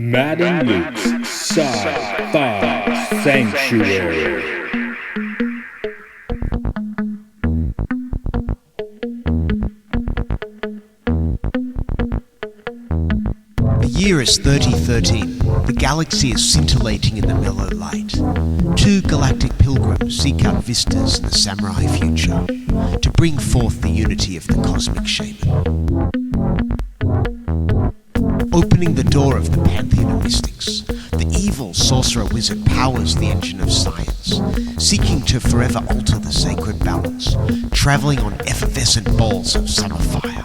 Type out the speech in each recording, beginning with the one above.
Matt and Luke's Sci-Fi Sanctuary. The year is 3013. The galaxy is scintillating in the mellow light. Two galactic pilgrims seek out vistas in the samurai future to bring forth the unity of the cosmic shaman. Opening the door of the pantheon of mystics, the evil sorcerer wizard powers the engine of science, seeking to forever alter the sacred balance, traveling on effervescent balls of summer fire.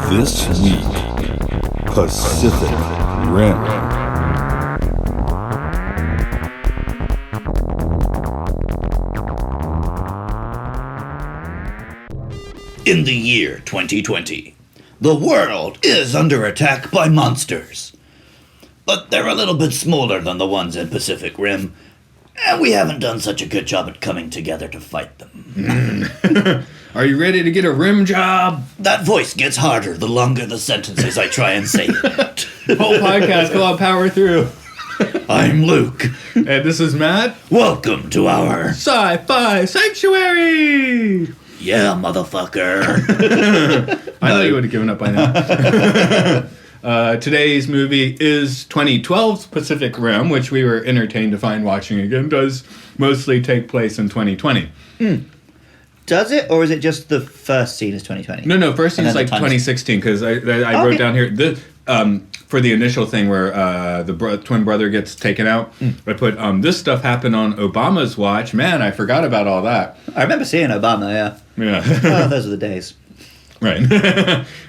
This week, Pacific Rim. In the year 2020, the world is under attack by monsters. But they're a little bit smaller than the ones in Pacific Rim, and we haven't done such a good job at coming together to fight them. Are you ready to get a rim job? That voice gets harder the longer the sentences I try and say it. Whole podcast, go on, power through. I'm Luke. And this is Matt. Welcome to our Sci-Fi Sanctuary! Yeah, motherfucker. I know you would have given up by now. Today's movie is 2012's Pacific Rim, which we were entertained to find watching again. Does mostly take place in 2020. Does it, or is it just the first scene is 2020? No, first scene is like 2016, because I wrote down here, for the initial thing where the twin brother gets taken out, I put, this stuff happened on Obama's watch. Man, I forgot about all that. I remember seeing Obama, yeah. Yeah. Oh, those are the days. Right.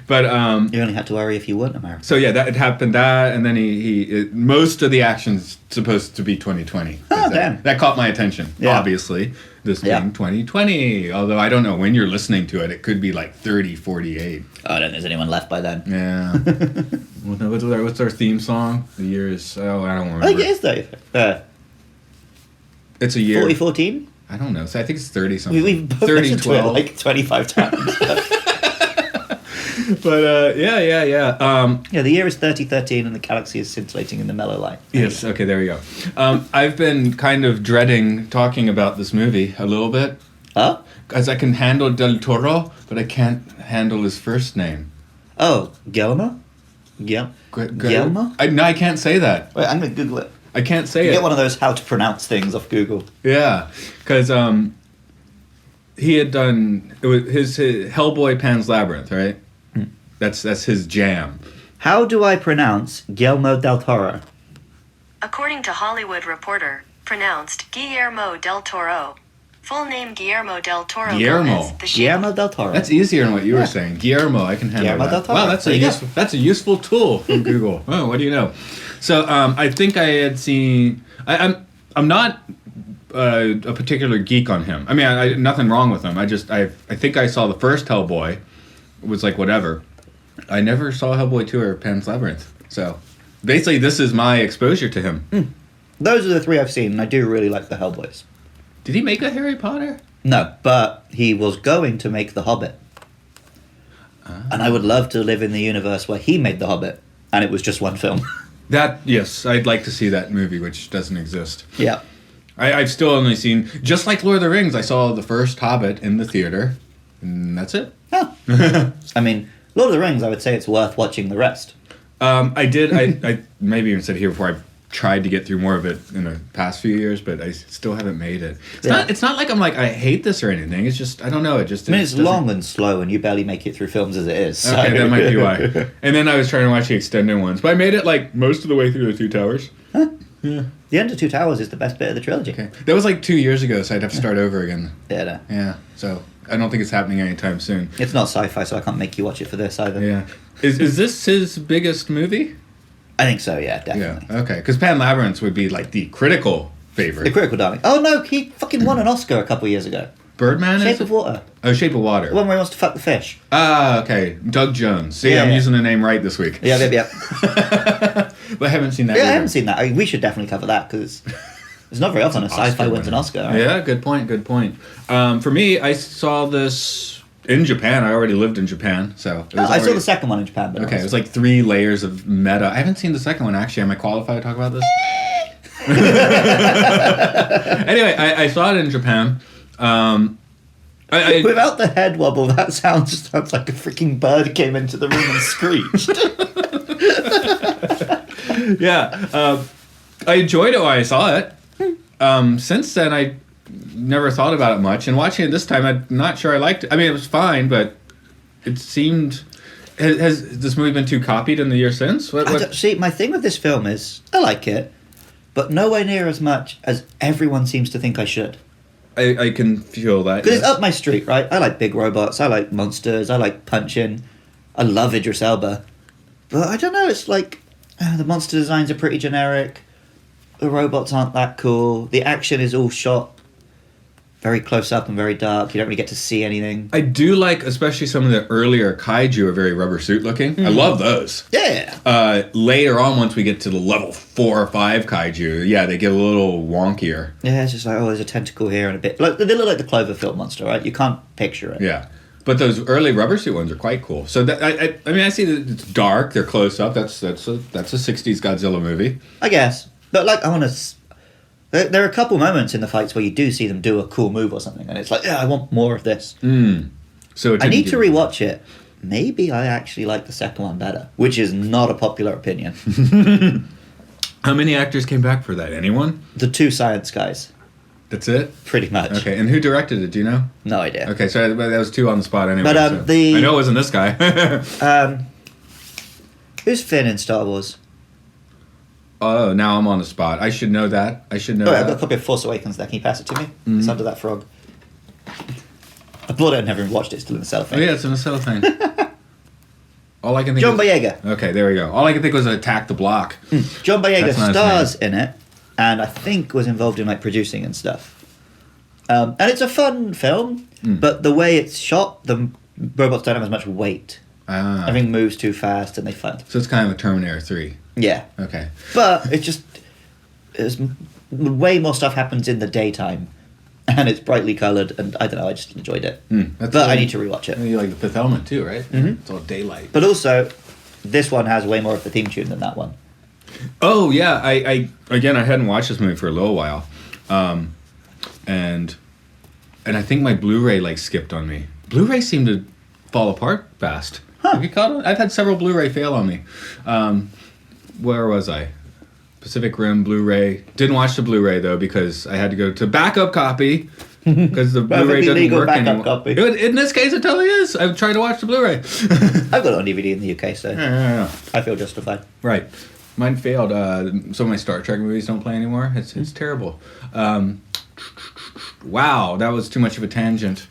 But you only had to worry if you weren't American. so yeah, that it happened and then most of the action's supposed to be 2020. Oh, damn. That caught my attention. Yeah. Obviously, this being 2020. Although I don't know when you're listening to it, it could be like 3048. Oh, I don't think there's anyone left by then. Yeah. What's our theme song? The year is I don't remember. I think it is though. It's a year. 4014? I don't know. So I think it's 30 something. We've both listened to it like 25 times. But yeah. Yeah, the year is 3013 and the galaxy is scintillating in the mellow light. Yes, okay, there we go. I've been kind of dreading talking about this movie a little bit. Oh? Because I can handle Del Toro, but I can't handle his first name. Oh, Guillermo? Guillermo? No, I can't say that. Wait, I'm going to Google it. I can't say You it. get one of those how to pronounce things off Google. Yeah, because he had done his Hellboy Pan's Labyrinth, right? That's his jam. How do I pronounce Guillermo del Toro? According to Hollywood Reporter, pronounced Guillermo del Toro. Full name Guillermo del Toro. Guillermo. Gomez, the Guillermo del Toro. That's easier than what you were saying. Guillermo, I can handle Guillermo that. del Toro. Wow, that's a useful tool from Mm-hmm. Google. Oh, what do you know? So I think I had seen. I'm not a particular geek on him. I mean, nothing wrong with him. I think I saw the first Hellboy. It was like whatever. I never saw Hellboy 2 or Pan's Labyrinth. So basically, this is my exposure to him. Those are the three I've seen, and I do really like the Hellboys. Did he make a Harry Potter? No, but he was going to make The Hobbit. And I would love to live in the universe where he made The Hobbit, and it was just one film. Yes, I'd like to see that movie, which doesn't exist. Yeah. I've still only seen, just like Lord of the Rings, I saw the first Hobbit in the theater, and that's it. Oh. I mean, Lord of the Rings, I would say it's worth watching the rest. I maybe even said here before, I've tried to get through more of it in the past few years, but I still haven't made it. It's not like I'm like, I hate this or anything. It's just, I don't know. It's long and slow, and you barely make it through films as it is. So. Okay, that might be why. And then I was trying to watch the extended ones, but I made it like most of the way through the Two Towers. Huh? Yeah. The end of Two Towers is the best bit of the trilogy. Okay. That was like 2 years ago, so I'd have to start over again. Yeah, no. Yeah, so I don't think it's happening anytime soon. It's not sci-fi, so I can't make you watch it for this either. Yeah. Is this his biggest movie? I think so, yeah, definitely. Yeah, okay. Because Pan Labyrinth would be like the critical favorite. The critical darling. Oh no, he fucking won an Oscar a couple years ago. Birdman Shape of Water. Oh, Shape of Water. The one where he wants to fuck the fish. Ah, okay. Doug Jones. See, I'm using the name right this week. Yeah. But I haven't seen that Yeah, either. I haven't seen that. I mean, we should definitely cover that, because it's not very often a sci-fi wins an Oscar. Right? Yeah, good point. For me, I saw this in Japan. I already lived in Japan, so it was I saw the second one in Japan. But Okay, it was like 3 layers of meta. I haven't seen the second one, actually. Am I qualified to talk about this? Anyway, I saw it in Japan. Without the head wobble, that sounds like a freaking bird came into the room and screeched. Yeah. I enjoyed it when I saw it. Since then, I never thought about it much. And watching it this time, I'm not sure I liked it. I mean, it was fine, but it seemed... Has this movie been too copied in the year since? See, my thing with this film is, I like it, but nowhere near as much as everyone seems to think I should. I can feel that. Because it's up my street, right? I like big robots, I like monsters, I like punching, I love Idris Elba. But I don't know, it's like, the monster designs are pretty generic, the robots aren't that cool, the action is all shot very close up and very dark, you don't really get to see anything. I do like, especially some of the earlier kaiju are very rubber suit looking. I love those. Yeah. Later on, once we get to the level 4 or 5 kaiju, yeah, they get a little wonkier. Yeah, it's just like, oh, there's a tentacle here and a bit... Like, they look like the Cloverfield monster, right? You can't picture it. Yeah. But those early rubber suit ones are quite cool. So that, I mean, I see that it's dark, they're close up. That's a 60s Godzilla movie. I guess. But, like, I want to... There are a couple moments in the fights where you do see them do a cool move or something, and it's like, yeah, I want more of this. So I need to rewatch it. Maybe I actually like the second one better, which is not a popular opinion. How many actors came back for that? Anyone? The 2 science guys. That's it? Pretty much. Okay, and who directed it? Do you know? No idea. Okay, so that was 2 on the spot anyway. But I know it wasn't this guy. Who's Finn in Star Wars? Oh, now I'm on the spot. I should know that. I've got a copy of Force Awakens there. Can you pass it to me? It's under that frog. I bought it and never even watched it. It's still in the cellophane. Oh, yeah, it's in the cellophane. All I can think John Boyega. Okay, there we go. All I can think was Attack the Block. John Boyega That's not his stars in it, and I think was involved in like producing and stuff. And it's a fun film, but the way it's shot, the robots don't have as much weight. Everything moves too fast, and they fight. So it's kind of a Terminator 3. Yeah. Okay. But it's way more stuff happens in the daytime, and it's brightly coloured, and I don't know, I just enjoyed it. But I need to rewatch it. You like the Fifth Element too, right? It's all daylight. But also, this one has way more of the theme tune than that one. Oh yeah, I hadn't watched this movie for a little while, and I think my Blu-ray like skipped on me. Blu-ray seemed to fall apart fast. Have you caught it? I've had several Blu-ray fail on me. Where was I? Pacific Rim Blu-ray. Didn't watch the Blu-ray though because I had to go to backup copy because the Blu-ray doesn't work anymore. Copy. In this case, it totally is. I've tried to watch the Blu-ray. I've got it on DVD in the UK, so Yeah. I feel justified. Right. Mine failed. Some of my Star Trek movies don't play anymore. It's terrible. Wow, that was too much of a tangent.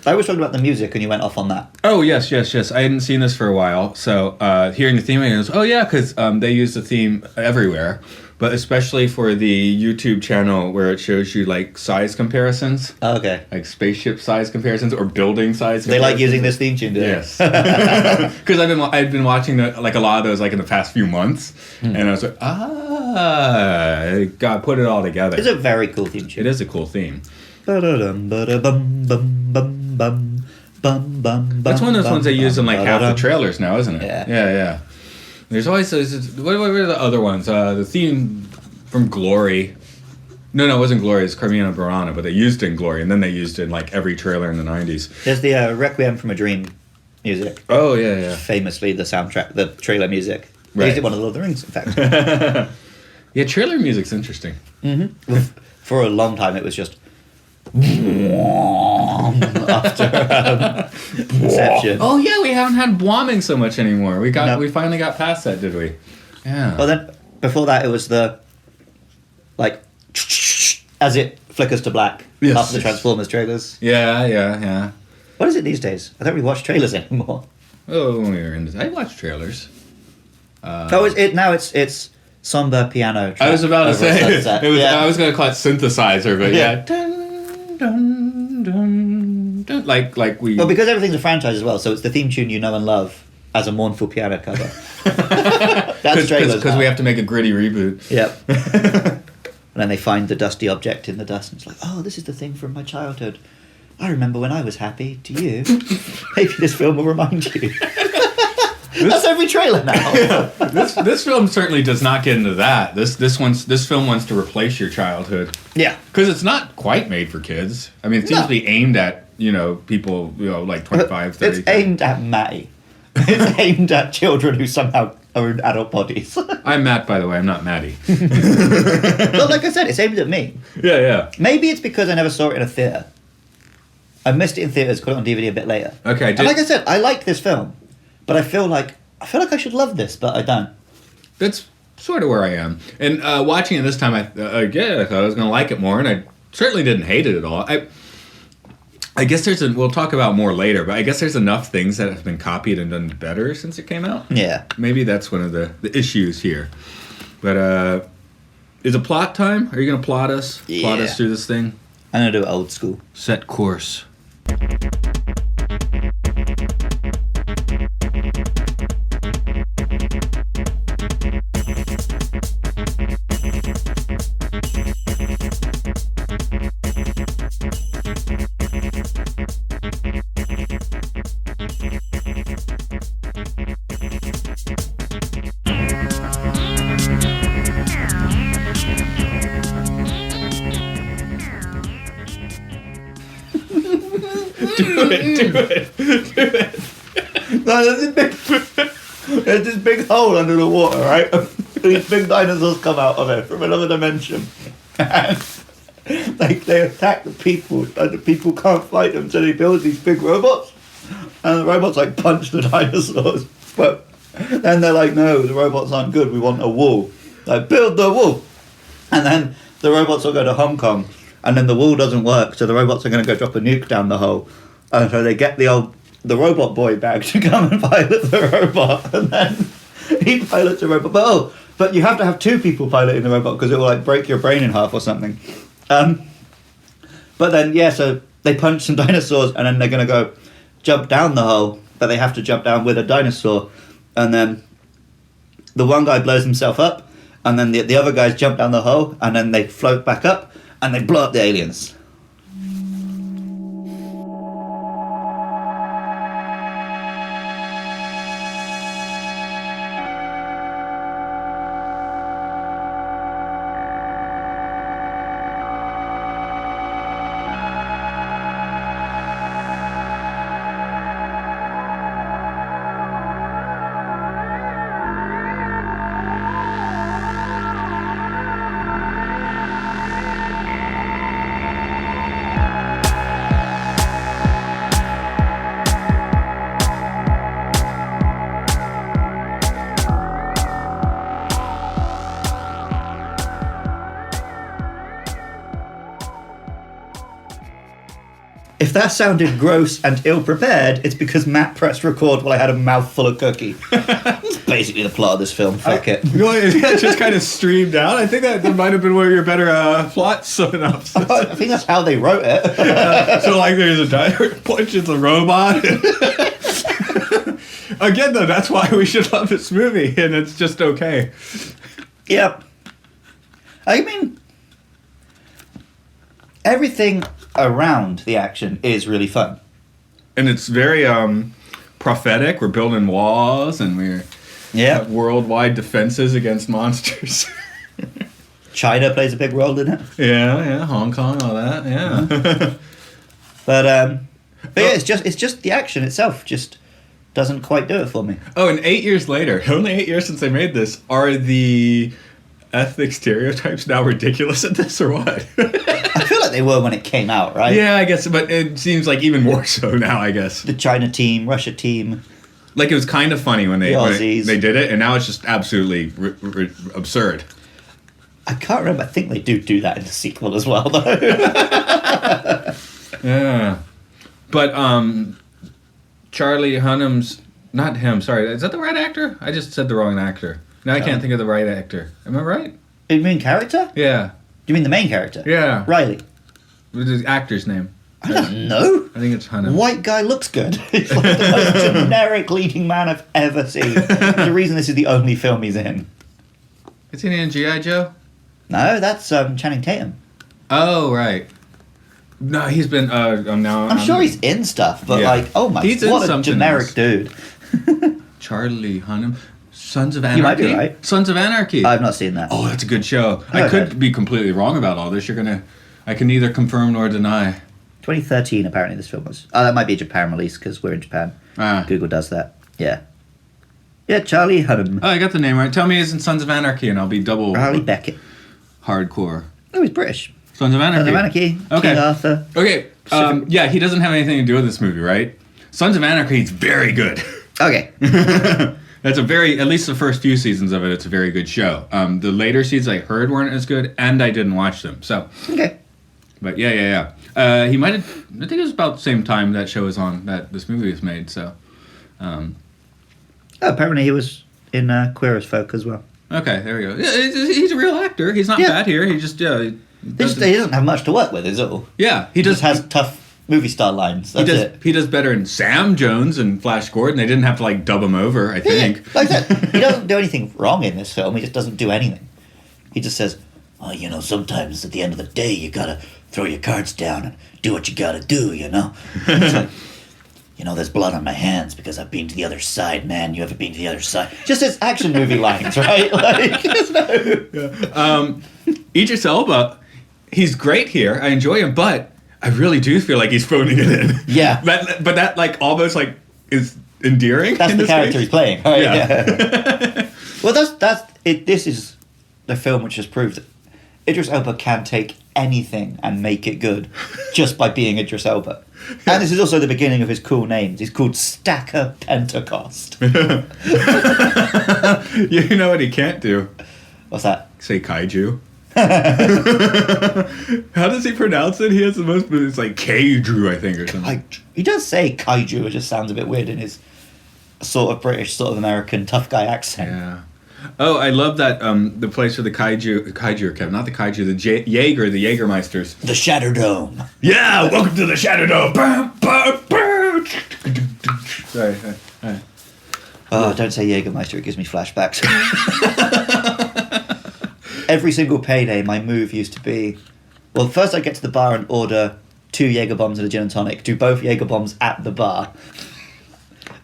I was talking about the music, and you went off on that. Oh, yes. I hadn't seen this for a while, so hearing the theme, I goes, oh, yeah, because they use the theme everywhere, but especially for the YouTube channel where it shows you, like, size comparisons. Oh, okay. Like spaceship size comparisons or building size They comparisons. like using this theme tune, do they? Yes. Because I've been watching a lot of those, like, in the past few months, and I was like, God, put it all together. It's a very cool theme tune. It is a cool theme. That's That's one of those ones they use in like half the trailers now, isn't it? Yeah. There's always those. What are the other ones? The theme from Glory. No, it wasn't Glory. It's Carmina Burana, but they used it in Glory, and then they used it in like every trailer in the 90s. There's the Requiem from a Dream music. Oh yeah. Famously, the soundtrack, the trailer music. They Right. used it in one of the Lord of the Rings, in fact. Yeah, trailer music's interesting. For a long time, it was just after Inception. Oh yeah, we haven't had bombing so much anymore. We finally got past that, did we? Yeah. Well, then before that, it was the like as it flickers to black Yes. after the Transformers trailers. Yeah. What is it these days? I don't really watch trailers anymore. Oh, I watch trailers. It's somber piano. I was about to over a say sunset. I was going to call it synthesizer, but Yeah. yeah. Dun, dun, dun, dun. Like we. Well, because everything's a franchise as well, so it's the theme tune you know and love as a mournful piano cover. That's trailers because we have to make a gritty reboot. Yep. And then they find the dusty object in the dust, and it's like, oh, this is the thing from my childhood. I remember when I was happy. Do you? Maybe this film will remind you. That's every trailer now. This film certainly does not get into that. This film wants to replace your childhood. Yeah. Because it's not quite made for kids. I mean, it seems to be aimed at, people, like 25, 30. It's aimed at Matty. It's aimed at children who somehow are in adult bodies. I'm Matt, by the way. I'm not Maddie. But like I said, it's aimed at me. Yeah. Maybe it's because I never saw it in a theatre. I missed it in theatres, got it on DVD a bit later. Okay. And like I said, I like this film, but I feel like I should love this, but I don't. That's sort of where I am. And watching it this time, I thought I was going to like it more, and I certainly didn't hate it at all. I guess we'll talk about more later, but I guess there's enough things that have been copied and done better since it came out. Yeah. Maybe that's one of the issues here. But is it plot time? Are you going to plot us? Yeah. Plot us through this thing? I'm going to do it old school. Set course. Do it. No, there's this big hole under the water, right? These big dinosaurs come out of it from another dimension. And they attack the people, and the people can't fight them, so they build these big robots. And the robots punch the dinosaurs. But then they're like, no, the robots aren't good, we want a wall. Build the wall. And then the robots will go to Hong Kong, and then the wall doesn't work, so the robots are going to go drop a nuke down the hole. And so they get the robot boy back to come and pilot the robot, and then he pilots the robot. But you have to have two people piloting the robot because it will break your brain in half or something. But then so they punch some dinosaurs, and then they're going to go jump down the hole, but they have to jump down with a dinosaur, and then the one guy blows himself up, and then the other guys jump down the hole, and then they float back up, and they blow up the aliens. If that sounded gross and ill-prepared, it's because Matt pressed record while I had a mouthful of cookie. That's basically the plot of this film. Fuck it. That just kind of streamed out. I think that might have been one of your better plot synopsis. I think that's how they wrote it. So there's a diner punches a robot. Again, though, that's why we should love this movie, and it's just okay. Yep. I mean, everything around the action is really fun. And it's very prophetic. We're building walls, and we're have worldwide defenses against monsters. China plays a big role in it. Yeah, Hong Kong, all that, yeah. But yeah, it's just the action itself just doesn't quite do it for me. Oh, and 8 years later, only 8 years since they made this, are the ethnic stereotypes now ridiculous at this, or what? I feel like they were when it came out, right? Yeah, I guess, but it seems like even more so now, I guess. The China team, Russia team. Like, it was kind of funny when they did it, and now it's just absolutely absurd. I can't remember. I think they do that in the sequel as well, though. Yeah. But, Charlie Hunnam's... Not him, sorry. Is that the right actor? I just said the wrong actor. Now I can't think of the right actor. Am I right? You mean character? Yeah. You mean the main character? Yeah. Riley. What's his actor's name? I don't know. I think it's Hunnam. White guy looks good. He's like the most generic leading man I've ever seen. The reason this is the only film he's in. Is he in G.I. Joe? No, that's Channing Tatum. Oh, right. No, he's been. Now I'm sure he's in stuff, but Yeah. like, oh my, He's in what a something generic else. dude. Charlie Hunnam, Sons of Anarchy. You might be right. Sons of Anarchy. I've not seen that. Oh, that's a good show. I Okay. could be completely wrong about all this. I can neither confirm nor deny. 2013, apparently, this film was. Oh, that might be a Japan release because we're in Japan. Ah. Google does that. Yeah. Yeah, Charlie Hunnam. Oh, I got the name right. Tell me he's in Sons of Anarchy, and I'll be double Harley Beckett. hardcore. Oh, he's British. Sons of Anarchy. Sons of Anarchy. Okay. King Arthur. Okay. Yeah, he doesn't have anything to do with this movie, right? Sons of Anarchy is very good. Okay. That's at least the first few seasons of it, it's a very good show. The later seasons I heard weren't as good, and I didn't watch them. So, Okay. but yeah. He might have, I think it was about the same time that show was on, that this movie was made, so. Oh, apparently he was in Queer as Folk as well. Okay, there we go. Yeah, he's a real actor. He's not Yeah. bad here. He just, He doesn't have much to work with, is all. yeah, He just has tough movie star lines. That's it. He does better in Sam Jones and Flash Gordon. They didn't have to like dub him over, I think. Like that. He doesn't do anything wrong in this film. He just doesn't do anything. He just says, "Oh, you know, sometimes at the end of the day, you gotta throw your cards down and do what you gotta do, you know." It's like, you know, there's blood on my hands because I've been to the other side, man. You ever been to the other side? Just his action movie lines, right? Like, there's no... Idris Elba, he's great here. I enjoy him, but I really do feel like he's phoning it in. Yeah. But that like almost like is endearing. That's in the this character case. he's playing. Right? Yeah. Well, that's it. This is the film which has proved that Idris Elba can take anything and make it good just by being Idris Elba. And this is also the beginning of his cool names. He's called Stacker Pentecost. You know what he can't do? What's that? Say kaiju. How does he pronounce it? He has the most. It's like kaiju, I think, or something. He does say kaiju. It just sounds a bit weird in his sort of British, sort of American tough guy accent. Yeah. Oh, I love that. The place for the kaiju, Kevin, not the kaiju, the Jaeger, the Jägermeisters. The Shatter Dome. Yeah, welcome to the Shadow Dome. Sorry. Oh, don't say Jägermeister. It gives me flashbacks. Every single payday, my move used to be, well, first I'd get to the bar and order 2 Jaeger bombs and a gin and tonic, do both Jaeger bombs at the bar.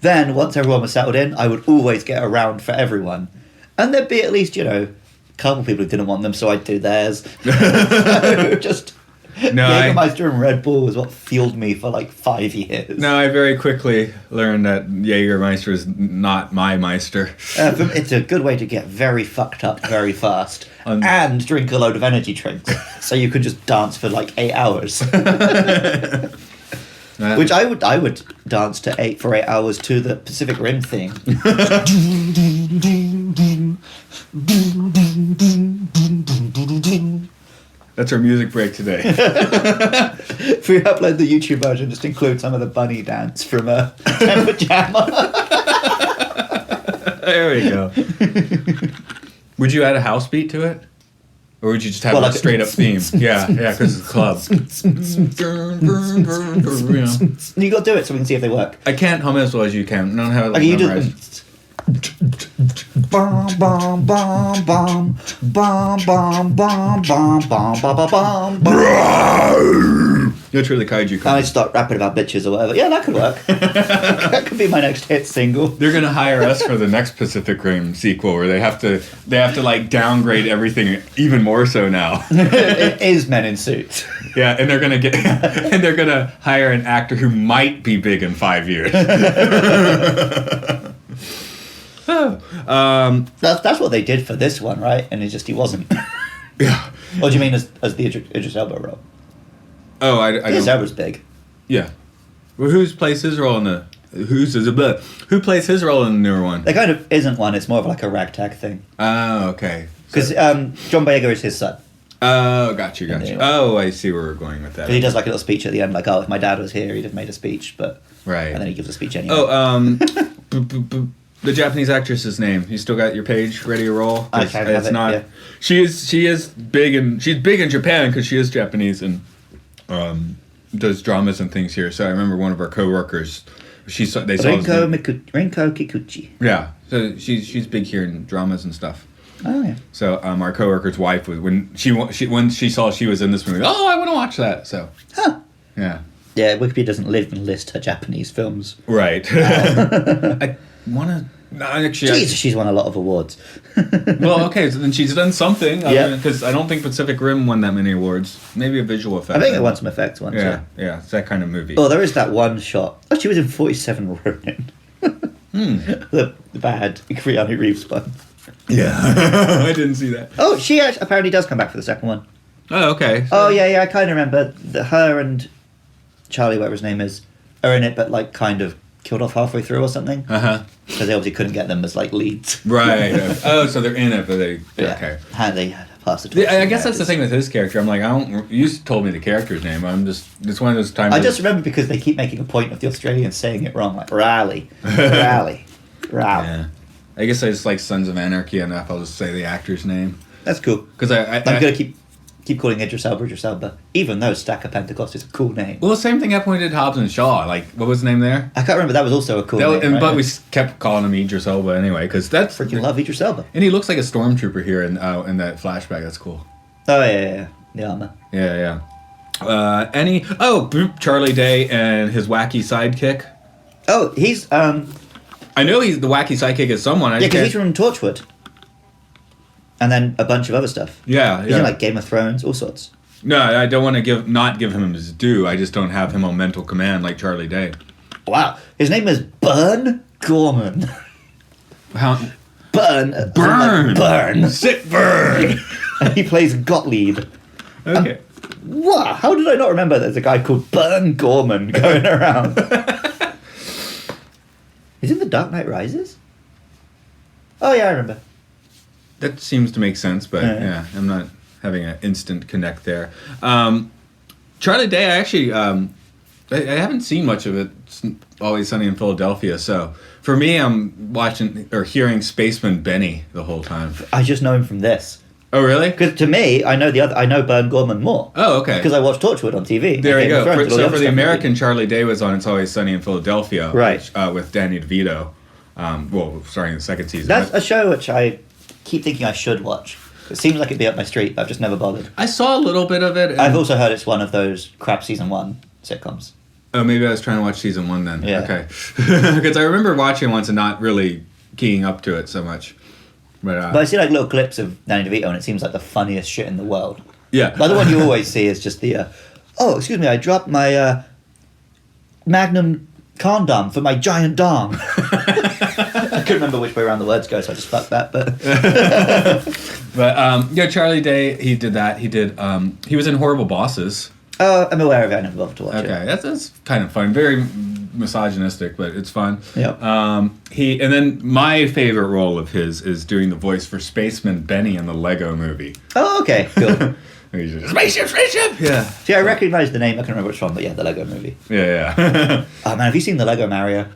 Then, once everyone was settled in, I would always get a round for everyone. And there'd be at least, you know, a couple people who didn't want them, so I'd do theirs. So just Jägermeister and Red Bull was what fueled me for like 5 years. No, I very quickly learned that Jägermeister is not my Meister. It's a good way to get very fucked up very fast and drink a load of energy drinks, so you could just dance for like 8 hours. Which I would dance to 8 hours to the Pacific Rim theme. That's our music break today. If we upload the YouTube version, just include some of the bunny dance from Temper Jammer. There we go. Would you add a house beat to it? Or would you just have Well, a like straight up theme? Yeah, because it's a club. You got to do it so we can see if they work. I can't hum as well as you can. I don't have it Okay, you do. memorized. Bum bum bum bum bum bum bum bum bum bum bum. You're truly kaiju. And I start rapping about bitches or whatever. Yeah, that could work. That could be my next hit single. They're gonna hire us for the next Pacific Rim sequel, where they have to like downgrade everything even more so now. It is men in suits. Yeah, and they're gonna hire an actor who might be big in 5 years. That's what they did for this one, right? And it's just he wasn't. Yeah. What do you mean as the Idris Elba role? Oh, I Idris don't. Elba's big. Yeah. Well, who plays his role in the who plays his role in the newer one? There kind of isn't one. It's more of like a ragtag thing. Oh, okay. Because John Boyega is his son. Oh, got you. Yeah. Oh, I see where we're going with that. He does like a little speech at the end, like, "Oh, if my dad was here, he'd have made a speech," but Right. and then he gives a speech anyway. Oh, the Japanese actress's name. You still got your page ready to roll? 'Cause I can't have it's it, not. yeah. She is big and she's big in Japan because she is Japanese and does dramas and things here. So I remember one of our coworkers. They saw this Rinko Kikuchi. Yeah, so she's big here in dramas and stuff. Oh yeah. So our coworker's wife was when she saw she was in this movie. Oh, I want to watch that. So Yeah. Yeah, Wikipedia doesn't live and list her Japanese films. Right. I want to. No, actually, Jesus, she's won a lot of awards. well, okay, so then she's done something. Yeah. Because I don't think Pacific Rim won that many awards. Maybe a visual effect. I think it won some effects once. Yeah, yeah, it's that kind of movie. Oh, there is that one shot. Oh, she was in 47 Ronin. The bad Keanu Reeves one. Yeah, I didn't see that. Oh, she actually, apparently does come back for the second one. Oh, okay. Oh, yeah, I kind of remember that her and Charlie, whatever his name is, are in it, but like kind of killed off halfway through or something. Uh-huh. Because they obviously couldn't get them as like leads. Right. Oh, so they're in it, but they... Yeah. Okay. How they pass it. I guess that's the thing with his character. I'm like, I don't... You told me the character's name. I'm just... It's one of those times... I just remember because they keep making a point of the Australians saying it wrong, like Rally. Yeah. I guess I just like Sons of Anarchy enough. I'll just say the actor's name. That's cool. Because I'm going to keep calling Idris Elba, even though Stack of Pentecost is a cool name. Well, the same thing happened when we did Hobbs and Shaw. Like, what was the name there? I can't remember. That was also a cool name. Right? But we kept calling him Idris Elba anyway, because that's... Freaking love Idris Elba. And he looks like a stormtrooper here in that flashback. That's cool. Oh, yeah. The armor. Yeah. Charlie Day and his wacky sidekick. Oh, he's... I know he's the wacky sidekick is someone. Yeah, because he's from Torchwood. And then a bunch of other stuff. Yeah. He's in like Game of Thrones, all sorts. No, I don't want to not give him his due. I just don't have him on mental command like Charlie Day. Wow. His name is Burn Gorman. How? Burn. Burn. Like burn. Sick burn. And he plays Gottlieb. Okay. Wow. How did I not remember there's a guy called Burn Gorman going around? Is it The Dark Knight Rises? Oh, yeah, I remember. That seems to make sense, but yeah I'm not having an instant connect there. Charlie Day, I actually, I haven't seen much of it. It's Always Sunny in Philadelphia, so for me, I'm watching or hearing Spaceman Benny the whole time. I just know him from this. Oh, really? Because to me, I know Burn Gorman more. Oh, okay. Because I watched Torchwood on TV. There you go. For the American TV. Charlie Day was on It's Always Sunny in Philadelphia, right? With Danny DeVito. Starting the second season. That's a show which I keep thinking I should watch. It seems like it'd be up my street, but I've just never bothered. I saw a little bit of it. I've also heard it's one of those crap season 1 sitcoms. Oh, maybe I was trying to watch season 1 then. Yeah. Okay. Because I remember watching it once and not really keying up to it so much. But I see like little clips of Danny DeVito, and it seems like the funniest shit in the world. Yeah. The other one you always see is just the, excuse me, I dropped my Magnum condom for my giant dong. I couldn't remember which way around the words go, so I just fucked that. But Charlie Day, he did that. He did. He was in Horrible Bosses. Oh, I'm aware of it. I never bothered to watch it. Okay, that's kind of fun. Very misogynistic, but it's fun. Yep. And then my favorite role of his is doing the voice for Spaceman Benny in the Lego Movie. Oh, okay, cool. He's just, spaceship. Yeah. See, I recognise the name. I can't remember which one, but yeah, the Lego Movie. Yeah. Oh man, have you seen the Lego Mario?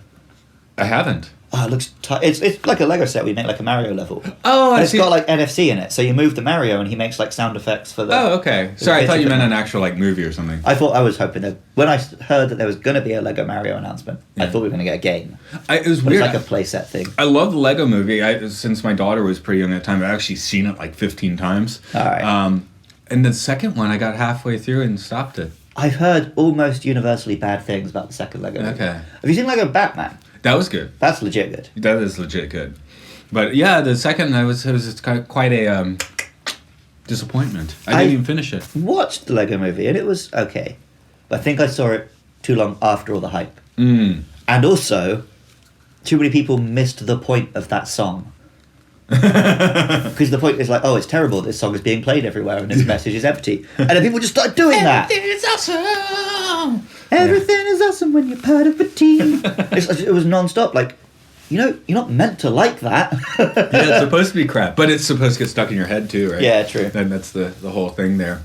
I haven't. Oh, it looks it's like a Lego set. We make like a Mario level. Oh, and it's got like NFC in it, so you move the Mario and he makes like sound effects for the. Oh, okay. Sorry, I thought you meant an actual like movie or something. I was hoping that when I heard that there was going to be a Lego Mario announcement, I thought we were going to get a game. It was but weird. It's like a playset thing. I love the Lego Movie. Since my daughter was pretty young at the time, I've actually seen it like 15 times. All right. And the second one, I got halfway through and stopped it. I've heard almost universally bad things about the second Lego movie. Okay. Have you seen Lego Batman? That was good. That's legit good. That is legit good. But yeah, the second it was quite a disappointment. I didn't even finish it. Watched the Lego movie and it was okay. But I think I saw it too long after all the hype. Mm. And also, too many people missed the point of that song. Because the point is like, oh, it's terrible, this song is being played everywhere and this message is empty. And then people just start doing that. Everything is awesome! Everything is awesome when you're part of a team. It was non-stop, like, you're not meant to like that. Yeah, it's supposed to be crap, but it's supposed to get stuck in your head too, right? Yeah, true. And that's the whole thing there.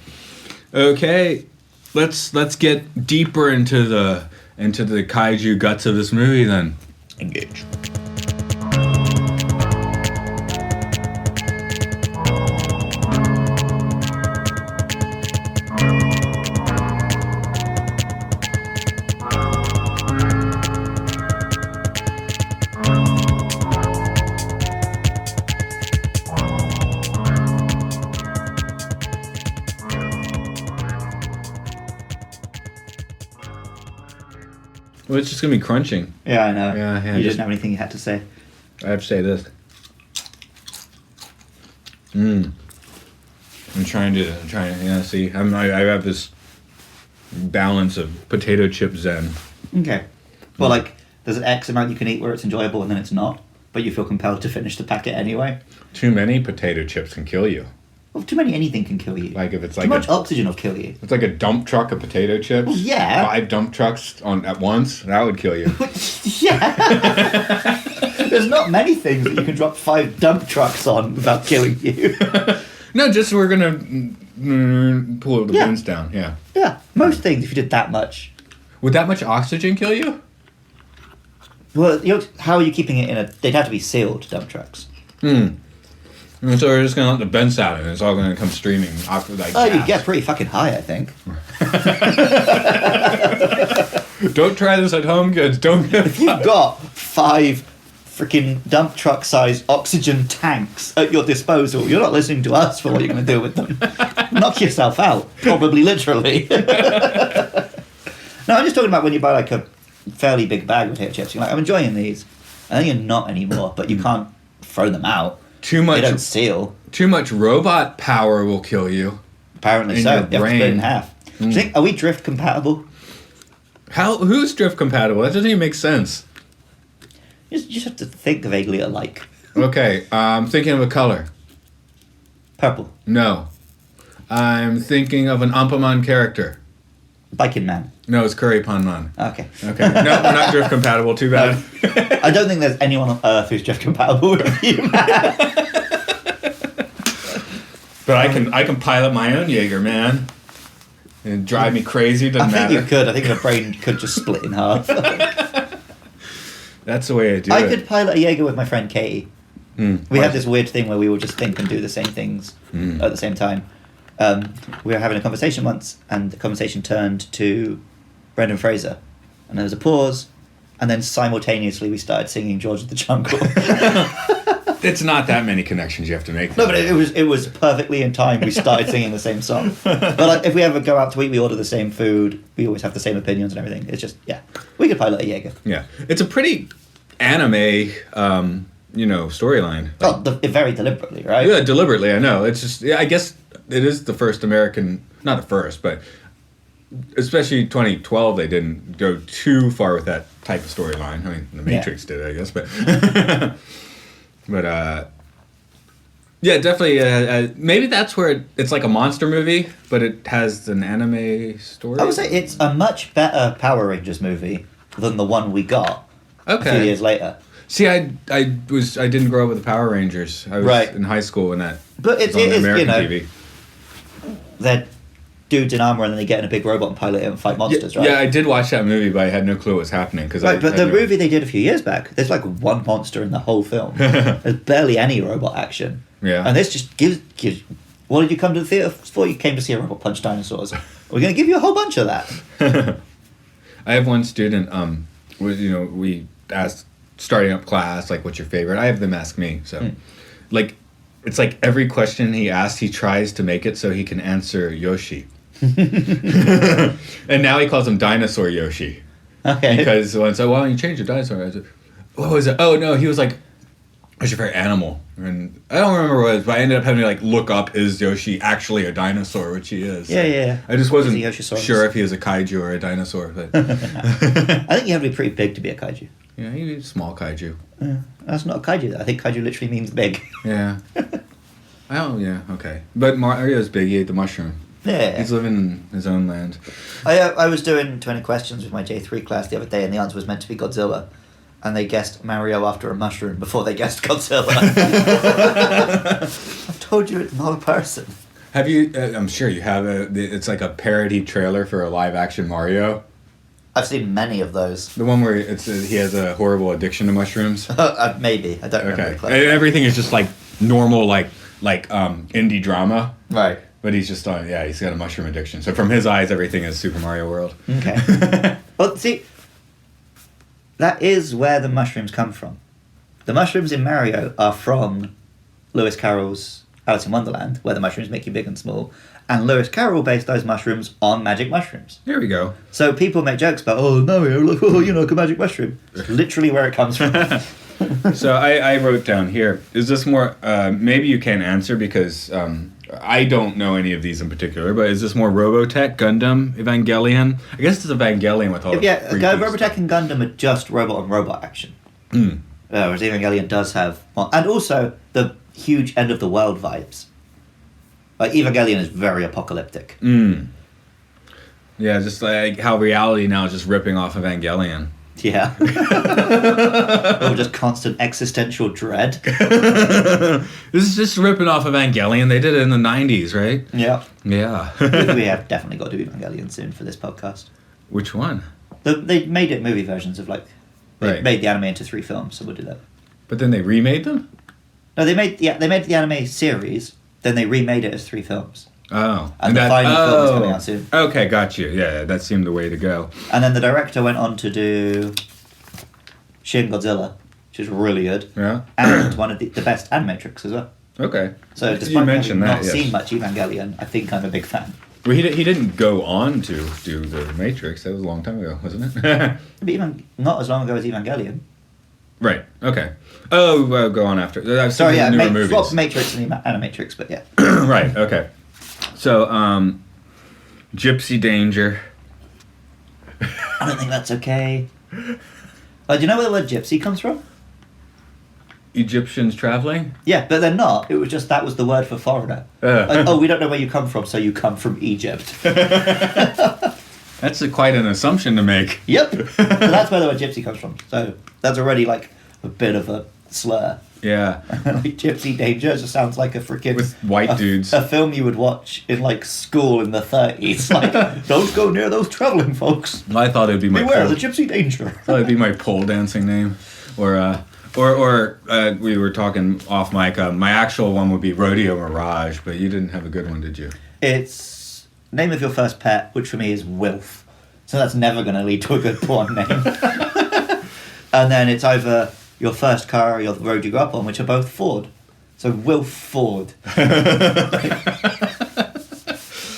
Okay, let's get deeper into the kaiju guts of this movie then. Engage. Well, it's just gonna be crunching. Yeah, I know. Yeah, you just- didn't have anything you had to say. I have to say this. I'm trying to, yeah, see, I have this balance of potato chip zen. Okay. Well, like, there's an X amount you can eat where it's enjoyable and then it's not, but you feel compelled to finish the packet anyway. Too many potato chips can kill you. Well, too many anything can kill you. Like if it's Too like much oxygen will kill you. it's like a dump truck of potato chips. Well, yeah. 5 dump trucks at once, that would kill you. Yeah. There's not many things that you can drop 5 dump trucks on without killing you. No, just we're gonna pull the Yeah. bins down. Yeah. Yeah, most things if you did that much. Would that much oxygen kill you? Well, how are you keeping it in a... They'd have to be sealed dump trucks. And so we're just gonna let the vents out, and it's all gonna come streaming off like. Oh, gas. you'd get pretty fucking high, I think. Don't try this at home, kids. Don't get. If you've got 5 freaking dump truck size oxygen tanks at your disposal, you're not listening to us for what you're going to do with them. Knock yourself out, probably literally. No, I'm just talking about when you buy like a fairly big bag of potato chips. You're like, I'm enjoying these. I think you're not anymore, but you can't throw them out. Too much. They don't seal. Too much robot power will kill you. Apparently In so. your You have to split it in brain. half. Do you think, are we drift compatible? Who's drift compatible? That doesn't even make sense. You just have to think vaguely alike. Okay, I'm thinking of a color. Purple. No. I'm thinking of an Ampaman character. Biking Man. No, it's Curry Panman. Okay. Okay. No, we're not drift compatible. Too bad. I don't think there's anyone on Earth who's drift compatible with you, man. But I can pilot my own Jaeger, man. It'd drive me crazy. I Doesn't think matter. you could. I think the brain could just split in half. That's the way I do I it. could pilot a Jaeger with my friend Katie. We Why? have this weird thing where we will just think and do the same things at the same time. We were having a conversation once, and the conversation turned to Brendan Fraser, and there was a pause, and then simultaneously we started singing George of the Jungle. It's not that many connections you have to make. No, but it was perfectly in time. We started singing the same song. But like, if we ever go out to eat, we order the same food. We always have the same opinions and everything. It's just we could pilot a Jaeger. Yeah, it's a pretty anime, storyline. Oh, very deliberately, right? Yeah, deliberately. I know. It's just. Yeah, I guess it is the first American. Not the first, but especially 2012, they didn't go too far with that type of storyline. I mean, The Matrix did, I guess, but. But yeah, definitely. Maybe that's where it's like a monster movie, but it has an anime story. I would say it's a much better Power Rangers movie than the one we got a few years later. See, I didn't grow up with the Power Rangers. I was in high school when that. But it was on is, American TV. They're dudes in armor and then they get in a big robot and pilot it and fight monsters, right? Yeah, I did watch that movie, but I had no clue what was happening But the movie they did a few years back, there's like one monster in the whole film. There's barely any robot action. Yeah. And this just gives. What did you come to the theatre for? You came to see a robot punch dinosaurs. We're going to give you a whole bunch of that. I have one student. We asked starting up class, like, what's your favorite? I have them ask me. So, like, it's like every question he asks, he tries to make it so he can answer Yoshi. And now he calls him Dinosaur Yoshi. Okay. Because when I said, "Why don't you change your dinosaur?" I said, "What was it?" Oh no, he was like, "What's your favorite animal?" And I don't remember what it was, but I ended up having to like look up, is Yoshi actually a dinosaur, which he is. Yeah. I just wasn't Is he Yoshisaurus? sure if he was a kaiju or a dinosaur, but I think you have to be pretty big to be a kaiju. yeah, he's a small kaiju. That's not a kaiju, though. I think kaiju literally means big. Yeah. Okay. But Mario's big. He ate the mushroom. Yeah. He's living in his own land. I was doing 20 questions with my J3 class the other day, and the answer was meant to be Godzilla. And they guessed Mario after a mushroom before they guessed Godzilla. I told you it's not a person. Have you? I'm sure you have. It's like a parody trailer for a live-action Mario. I've seen many of those. The one where he has a horrible addiction to mushrooms. Maybe. I don't remember. Okay. the clip. Everything is just like normal, like indie drama. Right. But he's just he's got a mushroom addiction. So from his eyes, everything is Super Mario World. Okay. Well, see, that is where the mushrooms come from. The mushrooms in Mario are from Lewis Carroll's Alice in Wonderland, where the mushrooms make you big and small. And Lewis Carroll based those mushrooms on magic mushrooms. There we go. So people make jokes about, oh, Mario, look, oh, like a magic mushroom. It's literally where it comes from. So I wrote down here, is this more, maybe you can't answer because I don't know any of these in particular, but is this more Robotech, Gundam, Evangelion? I guess it's Evangelion with all the Robotech and Gundam are just robot on robot action. Whereas Evangelion does have... and also the huge end of the world vibes. Like, Evangelion is very apocalyptic. Yeah, just like how reality now is just ripping off Evangelion. Yeah. Or just constant existential dread. This is just ripping off Evangelion. They did it in the 90s, right? Yeah. Yeah. We have definitely got to do Evangelion soon for this podcast. Which one? They made it movie versions of, like... They Right. made the anime into 3 films, so we'll do that. But then they remade them? No, they made the anime series, then they remade it as 3 films. Oh. And the final film is coming out soon. Okay, got you. Yeah, that seemed the way to go. And then the director went on to do Shin Godzilla, which is really good. Yeah. And one of the best Animatrix as well. Okay. So You despite mentioned having that, not yes. seen much Evangelion, I think I'm a big fan. Well, he didn't go on to do the Matrix. That was a long time ago, wasn't it? But even not as long ago as Evangelion. Right. Okay. Oh, well, go on after. I've seen Sorry, yeah, newer movies. swap Matrix and Animatrix, but yeah. Right. Okay. So, Gypsy Danger. I don't think that's okay. Do you know where the word gypsy comes from? Egyptians traveling. Yeah, but they're not. It was just that was the word for foreigner. Like, oh, we don't know where you come from, so you come from Egypt. That's quite an assumption to make. Yep. So that's where the word gypsy comes from. So that's already like a bit of a slur. Yeah. Like Gypsy Danger just sounds like a freaking... With white dudes. A film you would watch in like school in the 30s. Like, don't go near those travelling folks. I thought it'd be my Beware pole. the Gypsy Danger. I thought it'd be my pole dancing name, or we were talking off mic. My actual one would be Rodeo Mirage, but you didn't have a good one, did you? It's name of your first pet, which for me is Wilf. So that's never going to lead to a good porn name. And then it's either your first car or the road you grew up on, which are both Ford. So Wilf Ford.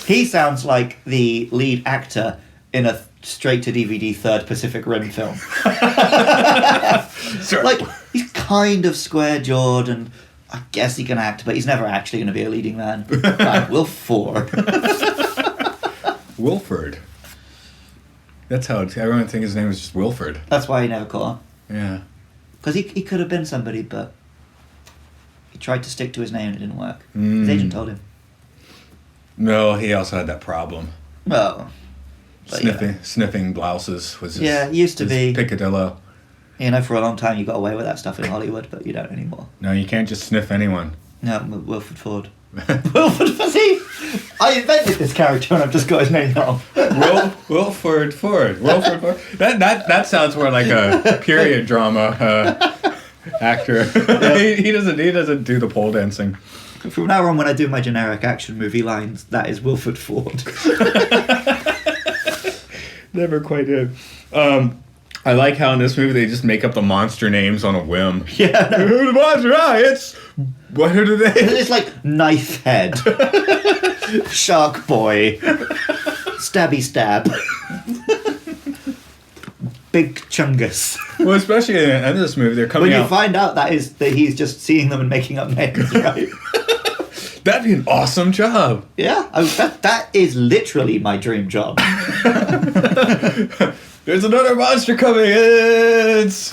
He sounds like the lead actor in a straight-to-DVD third Pacific Rim film. Sure. Like, he's kind of square-jawed and I guess he can act, but he's never actually going to be a leading man. Like Wilf Ford. Wilford. That's how everyone think his name was just Wilford. That's why he never caught on. Yeah. Because he could have been somebody, but he tried to stick to his name and it didn't work. His agent told him. No, he also had that problem. Well, but, Sniffing blouses was his, it used to his be. Picadillo. You know, for a long time you got away with that stuff in Hollywood, but you don't anymore. No, you can't just sniff anyone. No, Wilford Ford. Wilford, see? I invented this character and I've just got his name wrong. Wilford Ford. Wilford Ford. That sounds more like a period drama actor. Yeah. he doesn't do the pole dancing. From now on, when I do my generic action movie lines, that is Wilford Ford. Never quite did. I like how in this movie they just make up the monster names on a whim. Yeah, no. The monster, it's... What are they? It's like Knife Head, Shark Boy, Stabby Stab, Big Chungus. Well, especially at the end of this movie, they're coming When you out... find out that he's just seeing them and making up names, right? That'd be an awesome job. Yeah, that is literally my dream job. There's another monster coming. It's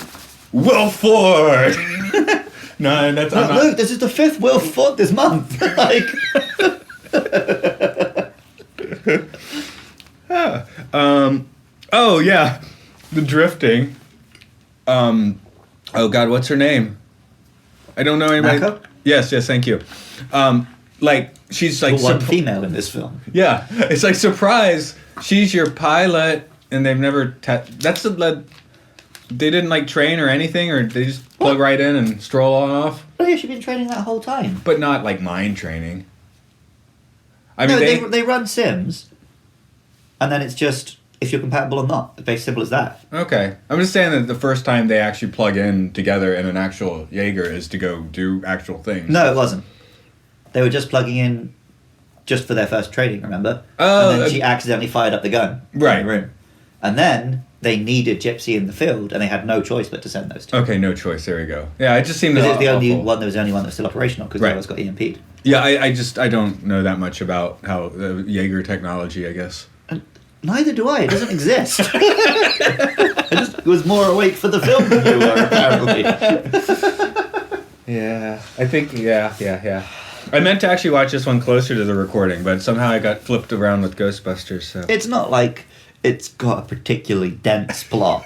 Will Ford. No, that's No, I'm not. Luke, this is the 5th Will Ford this month. Like, Oh yeah, the drifting. Oh God, what's her name? I don't know anybody. Mako? Yes, thank you. Like she's like one female in this film. yeah, it's like surprise. She's your pilot, and they've never. That's the. They didn't like train or anything, or they just plug right in and stroll on off. Oh yeah, she's been training that whole time. But not like mind training. I No, mean, they run sims, and then it's just if you're compatible or not. It's very simple as that. okay. I'm just saying that the first time they actually plug in together in an actual Jaeger is to go do actual things. No, it wasn't. They were just plugging in just for their first training, remember? Oh, and then she accidentally fired up the gun Right. in the room. And then they needed Gypsy in the field, and they had no choice but to send those two. Okay, no choice. There we go. Yeah, it just seemed Because it's the only awful. one that was the only one that was still operational because Right. the others got EMP'd. Yeah, I don't know that much about how the Jaeger technology, I guess. Neither do I. It doesn't exist. I just was more awake for the film than you were, apparently. Yeah, I think, yeah. I meant to actually watch this one closer to the recording, but somehow I got flipped around with Ghostbusters, so... It's not like it's got a particularly dense plot.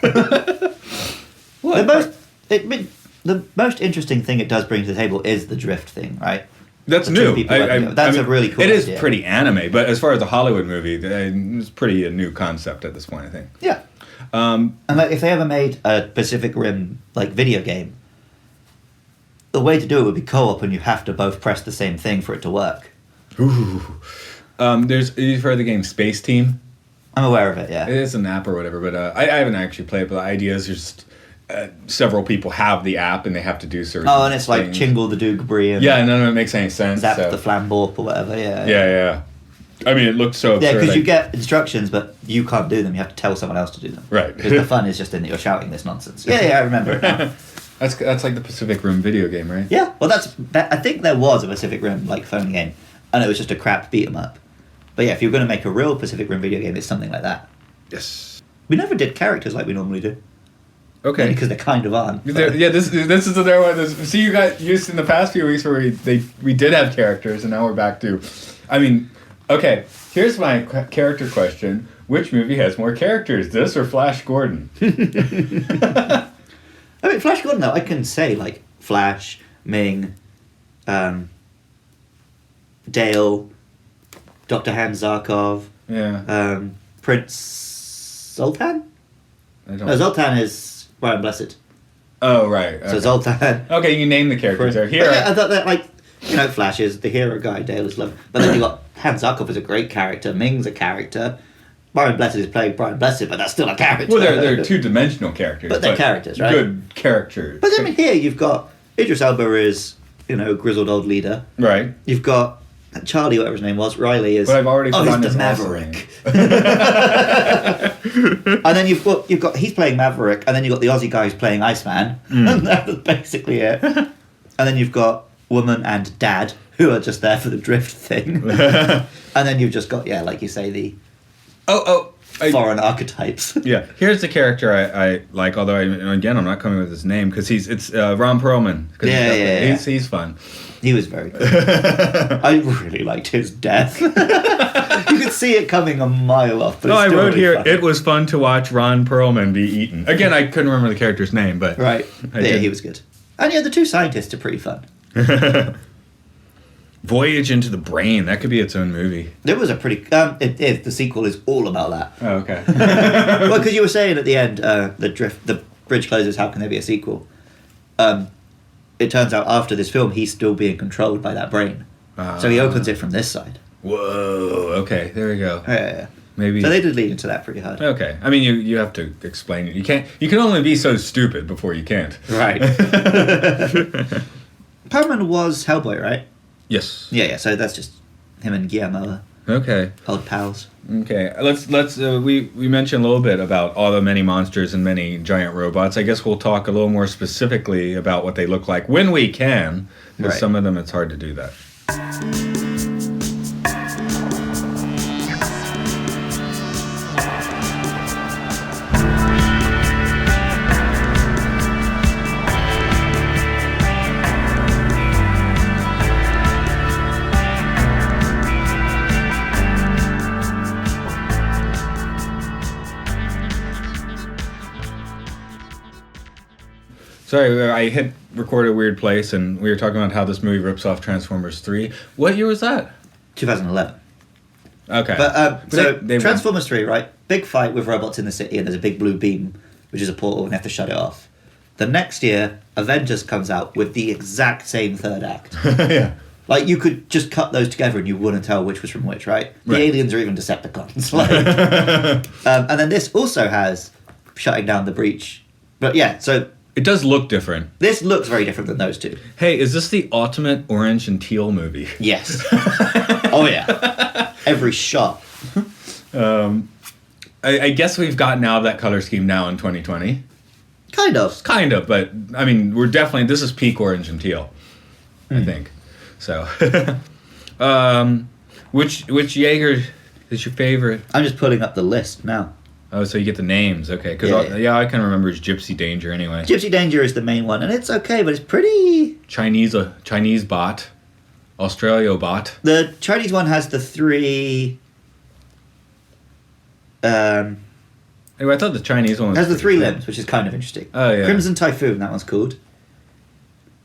What? The most interesting thing it does bring to the table is the drift thing, right? That's The two new. people working together. That's a really cool It is idea. pretty anime, but as far as a Hollywood movie, it's pretty a new concept at this point, I think. Yeah. And like, if they ever made a Pacific Rim like video game, the way to do it would be co-op, and you have to both press the same thing for it to work. Ooh. You've heard of the game Space Team? I'm aware of it. Yeah. It is an app or whatever, but I haven't actually played it, but the idea is just several people have the app and they have to do certain Oh, and it's like things. Chingle the Doogabri and Yeah, none of it makes any sense. Zap so. the Flamborp or whatever. Yeah. Yeah. I mean, it looked so absurd. Yeah, because you like- get instructions, but you can't do them. You have to tell someone else to do them. Right. Because the fun is just in that you're shouting this nonsense. Yeah, I remember it now. That's like the Pacific Rim video game, right? Yeah, well, I think there was a Pacific Rim like phone game, and it was just a crap beat 'em up. But yeah, if you're going to make a real Pacific Rim video game, it's something like that. Yes. We never did characters like we normally do. Okay. Because they kind of aren't. Yeah, this is another one. See, you got used in the past few weeks where we did have characters, and now we're back to. I mean, okay. Here's my character question: which movie has more characters, this or Flash Gordon? I mean, Flash Gordon, though, I can say, like, Flash, Ming, Dale, Dr. Hans Zarkov, Yeah. Prince Zoltan? I don't. No, Zoltan is Brian Blessed. Oh right. Okay. So Zoltan. Okay, you name the characters. Are here. But yeah, I thought that, like, you know, Flash is the hero guy, Dale is love. But then you got Hans Zarkov is a great character, Ming's a character, Brian Blessed is playing Brian Blessed, but that's still a character. Well, they're two-dimensional characters, But they're characters, right? Good characters. But I mean, here you've got Idris Elba is, you know, grizzled old leader. Right. You've got Charlie, whatever his name was, Riley is. But I've already he's forgotten the his Maverick. And then you've got he's playing Maverick, and then you've got the Aussie guy who's playing Iceman, and that's basically it. And then you've got Woman and Dad, who are just there for the drift thing. And then you've just got, yeah, like you say, the foreign archetypes. Yeah, here's the character I like. Although again, I'm not coming with his name because it's Ron Perlman. Yeah. He's fun. He was very good. I really liked his death. You could see it coming a mile off. But No, it's I still wrote really here. funny. It was fun to watch Ron Perlman be eaten. Again, I couldn't remember the character's name, but Right. I Yeah, did. he was good. And yeah, the two scientists are pretty fun. Voyage into the Brain. That could be its own movie. There was a pretty. It is. The sequel is all about that. Oh, okay. Well, because you were saying at the end, the bridge closes. How can there be a sequel? It turns out after this film, he's still being controlled by that brain. So he opens it from this side. Whoa. Okay, there we go. Yeah. Maybe. So they did lead into that pretty hard. Okay. I mean, you have to explain it. You can't. You can only be so stupid before you can't. Right. Perlman was Hellboy, right? Yes. Yeah. So that's just him and Guillermo, Okay. old pals. Okay. Let's. We mentioned a little bit about all the many monsters and many giant robots. I guess we'll talk a little more specifically about what they look like when we can. Because Right. some of them, it's hard to do that. Sorry, I hit record at a weird place, and we were talking about how this movie rips off Transformers 3. What year was that? 2011. Okay. But so they Transformers 3, right? Big fight with robots in the city, and there's a big blue beam, which is a portal, and they have to shut it off. The next year, Avengers comes out with the exact same third act. Yeah. Like, you could just cut those together and you wouldn't tell which was from which, right? The Right. aliens are even Decepticons. Like, and then this also has shutting down the breach. But yeah, so It does look different. This looks very different than those two. Hey, is this the ultimate orange and teal movie? Yes. Oh yeah. Every shot. I guess we've gotten out of that color scheme now in 2020. Kind of. Kind of, but I mean, this is peak orange and teal, I think. So, which Jaeger is your favorite? I'm just pulling up the list now. Oh, so you get the names, okay? Because I can remember it's Gypsy Danger anyway. Gypsy Danger is the main one, and it's okay, but it's pretty. Chinese bot, Australia bot. The Chinese one has the 3. Anyway, I thought the Chinese one was Has the 3 cool. limbs, which is kind of interesting. Oh yeah. Crimson Typhoon, that one's called.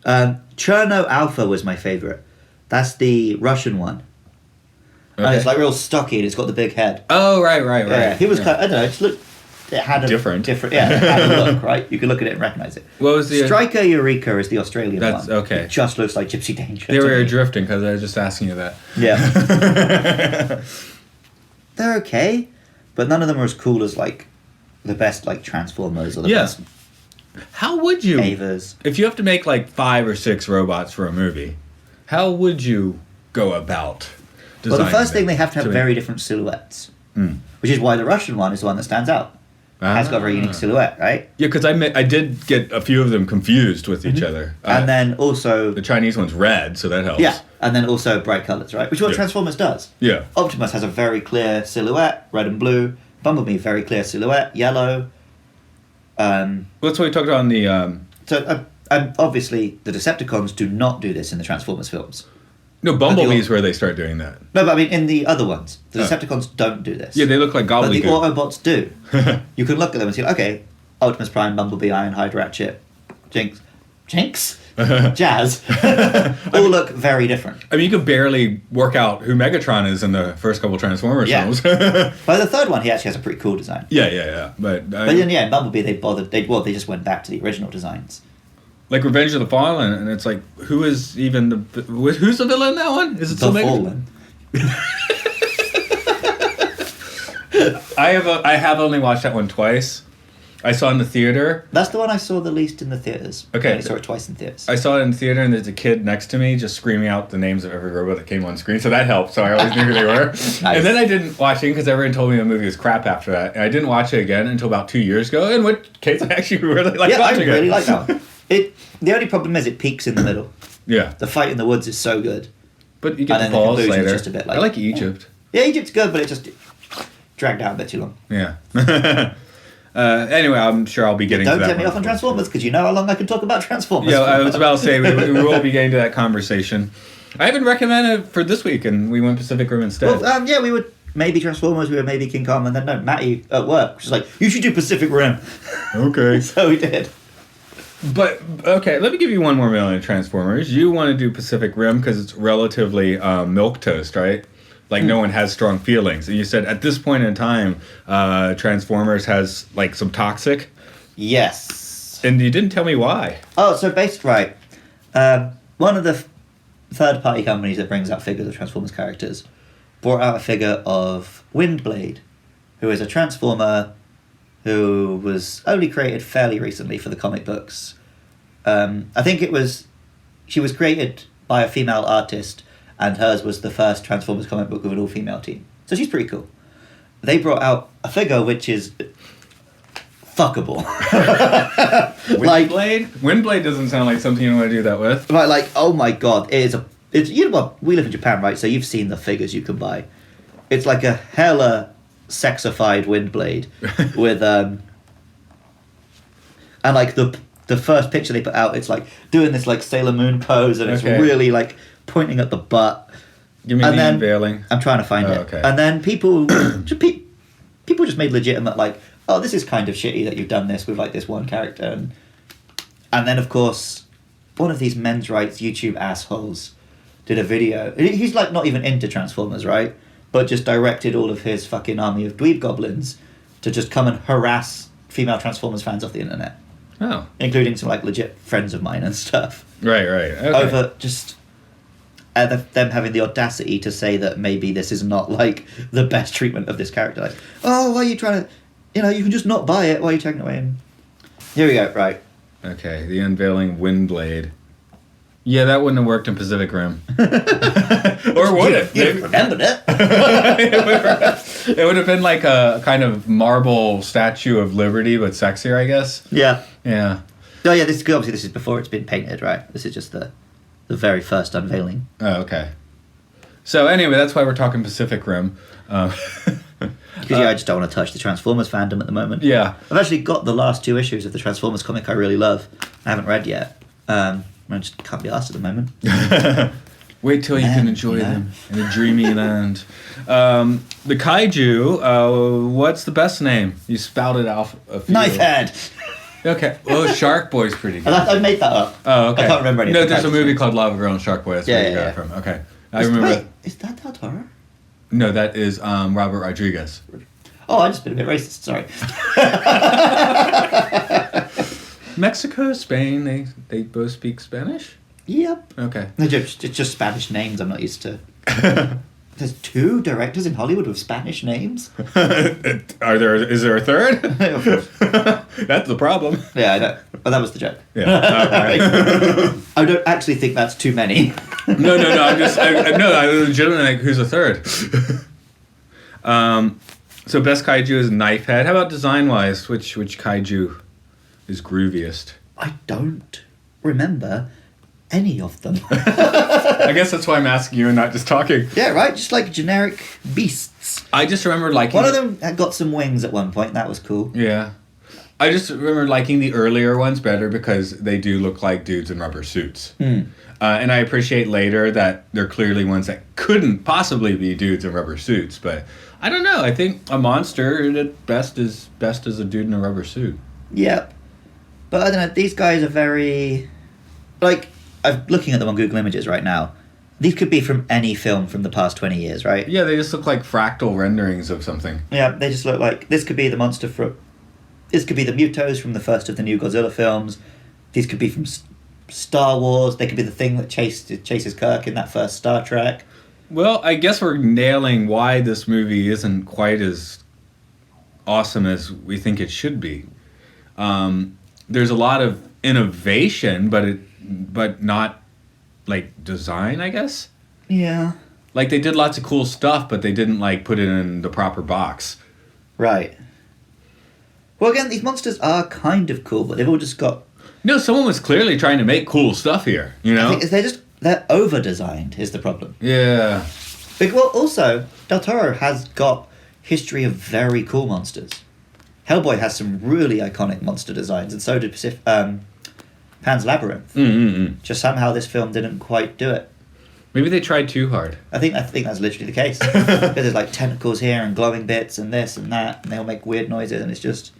Cherno Alpha was my favorite. That's the Russian one. And Okay. it's like real stocky, and it's got the big head. Oh right. Yeah, he was kind of, I don't know, it just looked. It had a Different. Yeah, it had a look, right? You could look at it and recognize it. What was the? Striker Eureka is the Australian That's one. okay. It just looks like Gypsy Danger. They to were me. drifting because I was just asking you that. Yeah. They're okay, but none of them are as cool as like the best like Transformers or the Yeah. best How would you? Avas. If you have to make like 5 or 6 robots for a movie, how would you go about Well, the designing first thing them they have to have make- very different silhouettes, Mm. which is why the Russian one is the one that stands out. Has got a very unique silhouette, right? Yeah, because I did get a few of them confused with each other. And then also the Chinese one's red, so that helps. yeah, and then also bright colours, right? Which is what Yeah. Transformers does. Yeah. Optimus has a very clear silhouette, red and blue. Bumblebee, very clear silhouette, yellow. Well, that's what we talked about in the. Obviously, the Decepticons do not do this in the Transformers films. No, Bumblebee's where they start doing that. No, but I mean, in the other ones, the Oh. Decepticons don't do this. Yeah, they look like But the gobbledygook. Autobots do. You can look at them and see, okay, Optimus Prime, Bumblebee, Ironhide, Ratchet, Jinx, Jazz, all look very different. I mean, you could barely work out who Megatron is in the first couple Transformers Yeah. films. By the third one, he actually has a pretty cool design. yeah. But then, yeah, in Bumblebee, they just went back to the original designs. like Revenge of the Fallen, and it's like, who is even who's the villain in that one? Is it The still Megatron? Fallen. I have only watched that one twice. I saw it in the theater. That's the one I saw the least in the theaters. Okay. I saw it twice in theaters. I saw it in the theater, and there's a kid next to me just screaming out the names of every robot that came on screen, so that helped. So I always knew who they were. Nice. And then I didn't watch it because everyone told me the movie was crap after that, and I didn't watch it again until about 2 years ago. In which case, I actually really liked Yeah, I watching really it. like that one. The only problem is it peaks in the middle. Yeah, The fight in the woods is so good. but you get And the then the balls conclusion's later. just a bit like- I like Egypt. Yeah, Egypt's good, but it just dragged out a bit too long. Yeah. Anyway, I'm sure I'll be getting. Don't to that get me one. off on Transformers, because you know how long I can talk about Transformers. Yeah, I was about to say we will be getting to that conversation. I haven't recommended for this week, and we went Pacific Rim instead. Well, yeah, we would maybe Transformers, we would maybe King Kong, and then no, Matty at work was like, you should do Pacific Rim. Okay. So we did. But okay, let me give you one more million Transformers. You want to do Pacific Rim because it's relatively milquetoast, right? Like no one has strong feelings. And you said at this point in time, Transformers has like some toxic, Yes. and you didn't tell me why. Oh, so right. One of the third-party companies that brings out figures of Transformers characters brought out a figure of Windblade, who is a Transformer who was only created fairly recently for the comic books. I think she was created by a female artist, and hers was the first Transformers comic book with an all-female team. So she's pretty cool. They brought out a figure which is fuckable. Like, Windblade doesn't sound like something you want to do that with. right, like, oh my god, it's you know what, we live in Japan, right? So you've seen the figures you can buy. It's like a hella sexified Windblade with and like the first picture they put out, it's like doing this like Sailor Moon pose, and it's Okay. really like pointing at the butt. Give me And the then- unveiling. I'm trying to find it. Okay. And then people just made legitimate like, oh, this is kind of shitty that you've done this with like this one character, and then of course one of these men's rights YouTube assholes did a video. He's like not even into Transformers, right? But just directed all of his fucking army of dweeb goblins to just come and harass female Transformers fans off the internet, Oh, including some like legit friends of mine and stuff, right. Okay. over just them having the audacity to say that maybe this is not like the best treatment of this character. Like, oh, why are you trying to, you can just not buy it. Why are you taking it away? And here we go. Right. Okay, the unveiling of Windblade. Yeah, that wouldn't have worked in Pacific Rim. Or would it? You remembered it. It would have been like a kind of marble Statue of Liberty, but sexier, I guess. Yeah. Yeah. Oh yeah, this is before it's been painted, right? This is just the very first unveiling. Oh, okay. So anyway, that's why we're talking Pacific Rim. Because I just don't want to touch the Transformers fandom at the moment. Yeah. I've actually got the last 2 issues of the Transformers comic I really love. I haven't read yet. I just can't be asked at the moment. Wait till you can enjoy them in a dreamy land. The kaiju, what's the best name? You spouted off a few. Knifehead! Okay. Well, Shark Boy's pretty good. I made that up. Oh, okay. I can't remember any No, of the there's a characters' movie names. called Lava Girl and Shark Boy. That's where you got it from. Okay. I remember. Wait, is that Del Toro? No, that is Robert Rodriguez. Oh, I just been a bit racist, sorry. Mexico, Spain, they both speak Spanish? Yep. Okay. No, it's just Spanish names I'm not used to. There's 2 directors in Hollywood with Spanish names? Is there a third? That's the problem. Yeah, I know. But that was the joke. Yeah. I don't actually think that's too many. No, I legitimately like, who's a third? So best kaiju is Knifehead. How about design-wise? Which kaiju is grooviest? I don't remember any of them. I guess that's why I'm asking you and not just talking. Yeah, right? Just like generic beasts. I just remember liking... One of them had got some wings at one point. That was cool. Yeah. I just remember liking the earlier ones better because they do look like dudes in rubber suits. And I appreciate later that they're clearly ones that couldn't possibly be dudes in rubber suits. But I don't know. I think a monster at best is a dude in a rubber suit. Yep. But I don't know. These guys are very... Like, I'm looking at them on Google Images right now. These could be from any film from the past 20 years, right? Yeah, they just look like fractal renderings of something. Yeah, they just look like... This could be the monster from... This could be the Mutos from the first of the new Godzilla films. These could be from Star Wars. They could be the thing that chases Kirk in that first Star Trek. Well, I guess we're nailing why this movie isn't quite as awesome as we think it should be. There's a lot of innovation, but not like design, I guess. Yeah. Like they did lots of cool stuff, but they didn't like put it in the proper box. Right. Well, again, these monsters are kind of cool, but they've all just got... No, someone was clearly trying to make cool stuff here, you know? I think they're over-designed is the problem. Yeah. Well, also, Del Toro has got history of very cool monsters. Hellboy has some really iconic monster designs, and so did Pan's Labyrinth. Just somehow this film didn't quite do it. Maybe they tried too hard. I think that's literally the case. Because there's like tentacles here and glowing bits and this and that, and they all make weird noises, and it's just...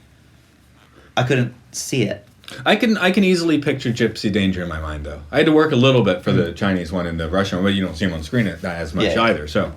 I couldn't see it. I can easily picture Gypsy Danger in my mind, though. I had to work a little bit for the Chinese one and the Russian one, but you don't see them on screen as much either, so...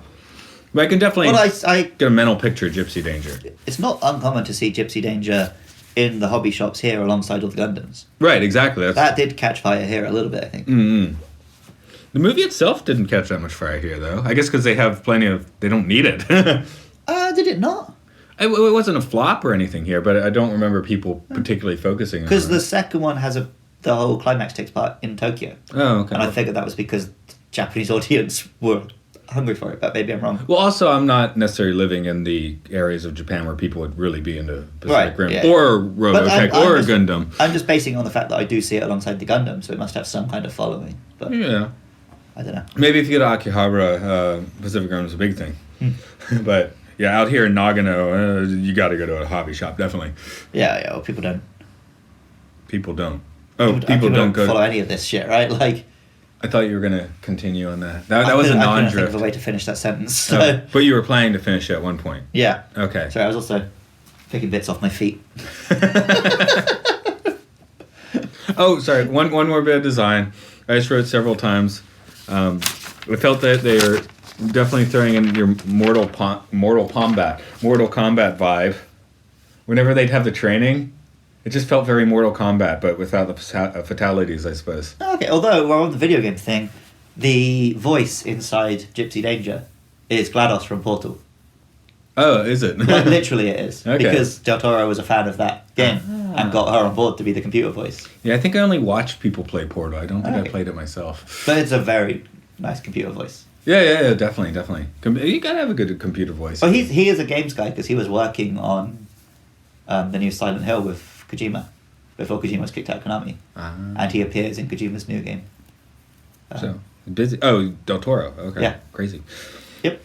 But I can definitely get a mental picture of Gypsy Danger. It's not uncommon to see Gypsy Danger in the hobby shops here alongside all the Gundams. Right, exactly. That did catch fire here a little bit, I think. The movie itself didn't catch that much fire here, though. I guess because they have plenty of... They don't need it. Did it not? It wasn't a flop or anything here, but I don't remember people particularly focusing on it. Because the second one has the whole climax takes part in Tokyo. Oh, okay. And I figured that was because the Japanese audience were hungry for it, but maybe I'm wrong. Well, also, I'm not necessarily living in the areas of Japan where people would really be into Pacific Rim or Robotech or Gundam. I'm just basing it on the fact that I do see it alongside the Gundam, so it must have some kind of following. But yeah. I don't know. Maybe if you go to Akihabara, Pacific Rim is a big thing. But... Yeah, out here in Nagano, you got to go to a hobby shop, definitely. Yeah, well, people don't. People don't. Oh, people don't go follow any of this shit, right? Like, I thought you were going to continue on that. That was a non-drift. I couldn't think of a way to finish that sentence. So. But you were planning to finish at one point. Yeah. Okay. Sorry, I was also picking bits off my feet. Oh, sorry. One more bit of design. I just wrote several times. I felt that they are definitely throwing in your Mortal Kombat vibe. Whenever they'd have the training, it just felt very Mortal Kombat, but without the fatalities, I suppose. Okay, although we're on the video game thing, the voice inside Gypsy Danger is GLaDOS from Portal. Oh, is it? Like, literally it is. Okay. Because Del Toro was a fan of that game. and got her on board to be the computer voice. Yeah, I think I only watched people play Portal. I don't think I Okay. played it myself. But it's a very nice computer voice. Yeah, definitely. You gotta have a good computer voice. Well, he is a games guy because he was working on the new Silent Hill with Kojima before Kojima was kicked out of Konami, and he appears in Kojima's new game. So busy. Oh, Del Toro. Okay. Yeah. Crazy. Yep.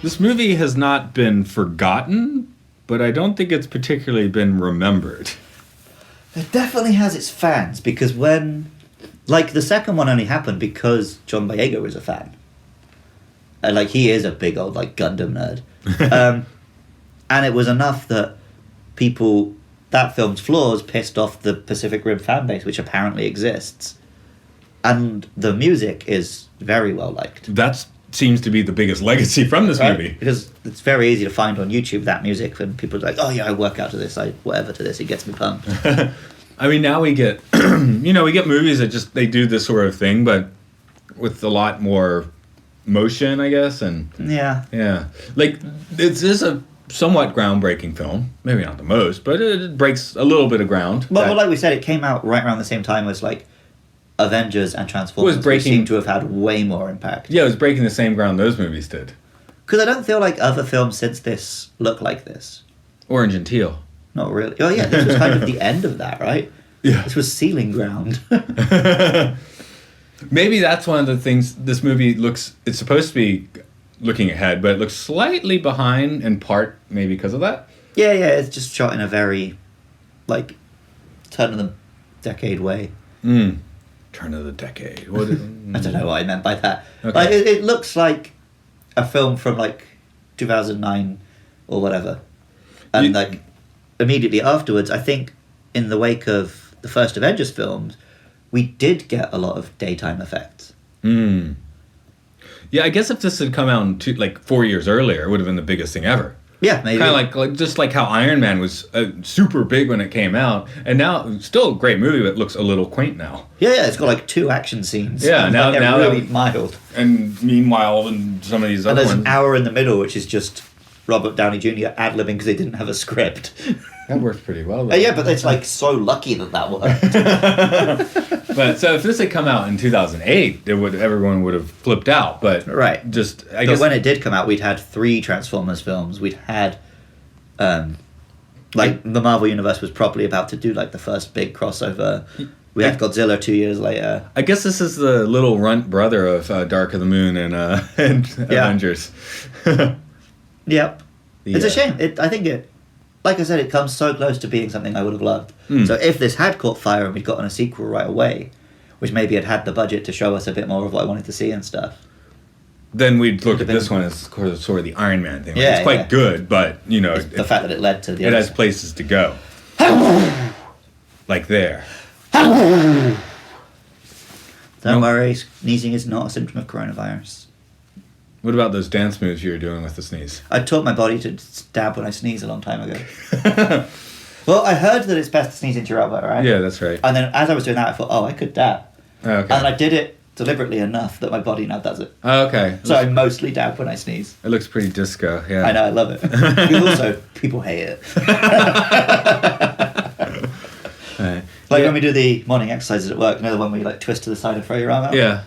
This movie has not been forgotten, but I don't think it's particularly been remembered. It definitely has its fans because when, like, the second one only happened because John Boyega was a fan. Like, he is a big old, like, Gundam nerd. And it was enough that people, that film's flaws pissed off the Pacific Rim fan base, which apparently exists. And the music is very well liked. That seems to be the biggest legacy from this movie. Because it's very easy to find on YouTube that music, and people are like, oh yeah, I work out to this, I whatever to this, it gets me pumped. I mean, now we get, we get movies that just, they do this sort of thing, but with a lot more motion, I guess, and... Yeah. Like, this is a somewhat groundbreaking film. Maybe not the most, but it breaks a little bit of ground. Well, like we said, it came out right around the same time as, like, Avengers and Transformers, which seem to have had way more impact. Yeah, it was breaking the same ground those movies did. Because I don't feel like other films since this look like this. Orange and Teal. Not really. Oh yeah, this was kind of the end of that, right? Yeah. This was Sealing Ground. Maybe that's one of the things this movie looks... It's supposed to be looking ahead, but it looks slightly behind, in part maybe because of that. Yeah, it's just shot in a very, like, turn of the decade way. Turn of the decade. I don't know what I meant by that. Okay. Like, it looks like a film from, like, 2009 or whatever. And, like, immediately afterwards, I think in the wake of the first Avengers films, we did get a lot of daytime effects. Yeah, I guess if this had come out in 4 years earlier, it would have been the biggest thing ever. Yeah, maybe. Kind of like just like how Iron Man was super big when it came out, and now still a great movie, but it looks a little quaint now. Yeah, it's got like 2 action scenes. Yeah, now they're really mild. And meanwhile, in some of these And other there's ones, an hour in the middle, which is just Robert Downey Jr. ad-libbing because they didn't have a script. that works pretty well. Though. Yeah, but it's like so lucky that worked. But so if this had come out in 2008, everyone would have flipped out. But Right. I guess when it did come out, we'd had 3 Transformers films. We'd had, the Marvel Universe was probably about to do like the first big crossover. We had Godzilla 2 years later. I guess this is the little runt brother of Dark of the Moon and Avengers. Yep. It's a shame. I think it, like I said, it comes so close to being something I would have loved. So if this had caught fire and we'd gotten a sequel right away, which maybe had had the budget to show us a bit more of what I wanted to see and stuff, then we'd look at this one as sort of the Iron Man thing. Like, Yeah, it's quite good, but the fact that it led to the it other has places to go. Like there. Don't worry, sneezing is not a symptom of coronavirus. What about those dance moves you were doing with the sneeze? I taught my body to stab when I sneeze a long time ago. Well, I heard that it's best to sneeze into your elbow, right? Yeah, that's right. And then as I was doing that, I thought, I could dab. Okay. And then I did it deliberately enough that my body now does it. Okay. So I mostly dab when I sneeze. It looks pretty disco, yeah. I know, I love it. Because also, people hate it. Right. Like when we do the morning exercises at work, you know the one where you like twist to the side and throw your arm out? Yeah.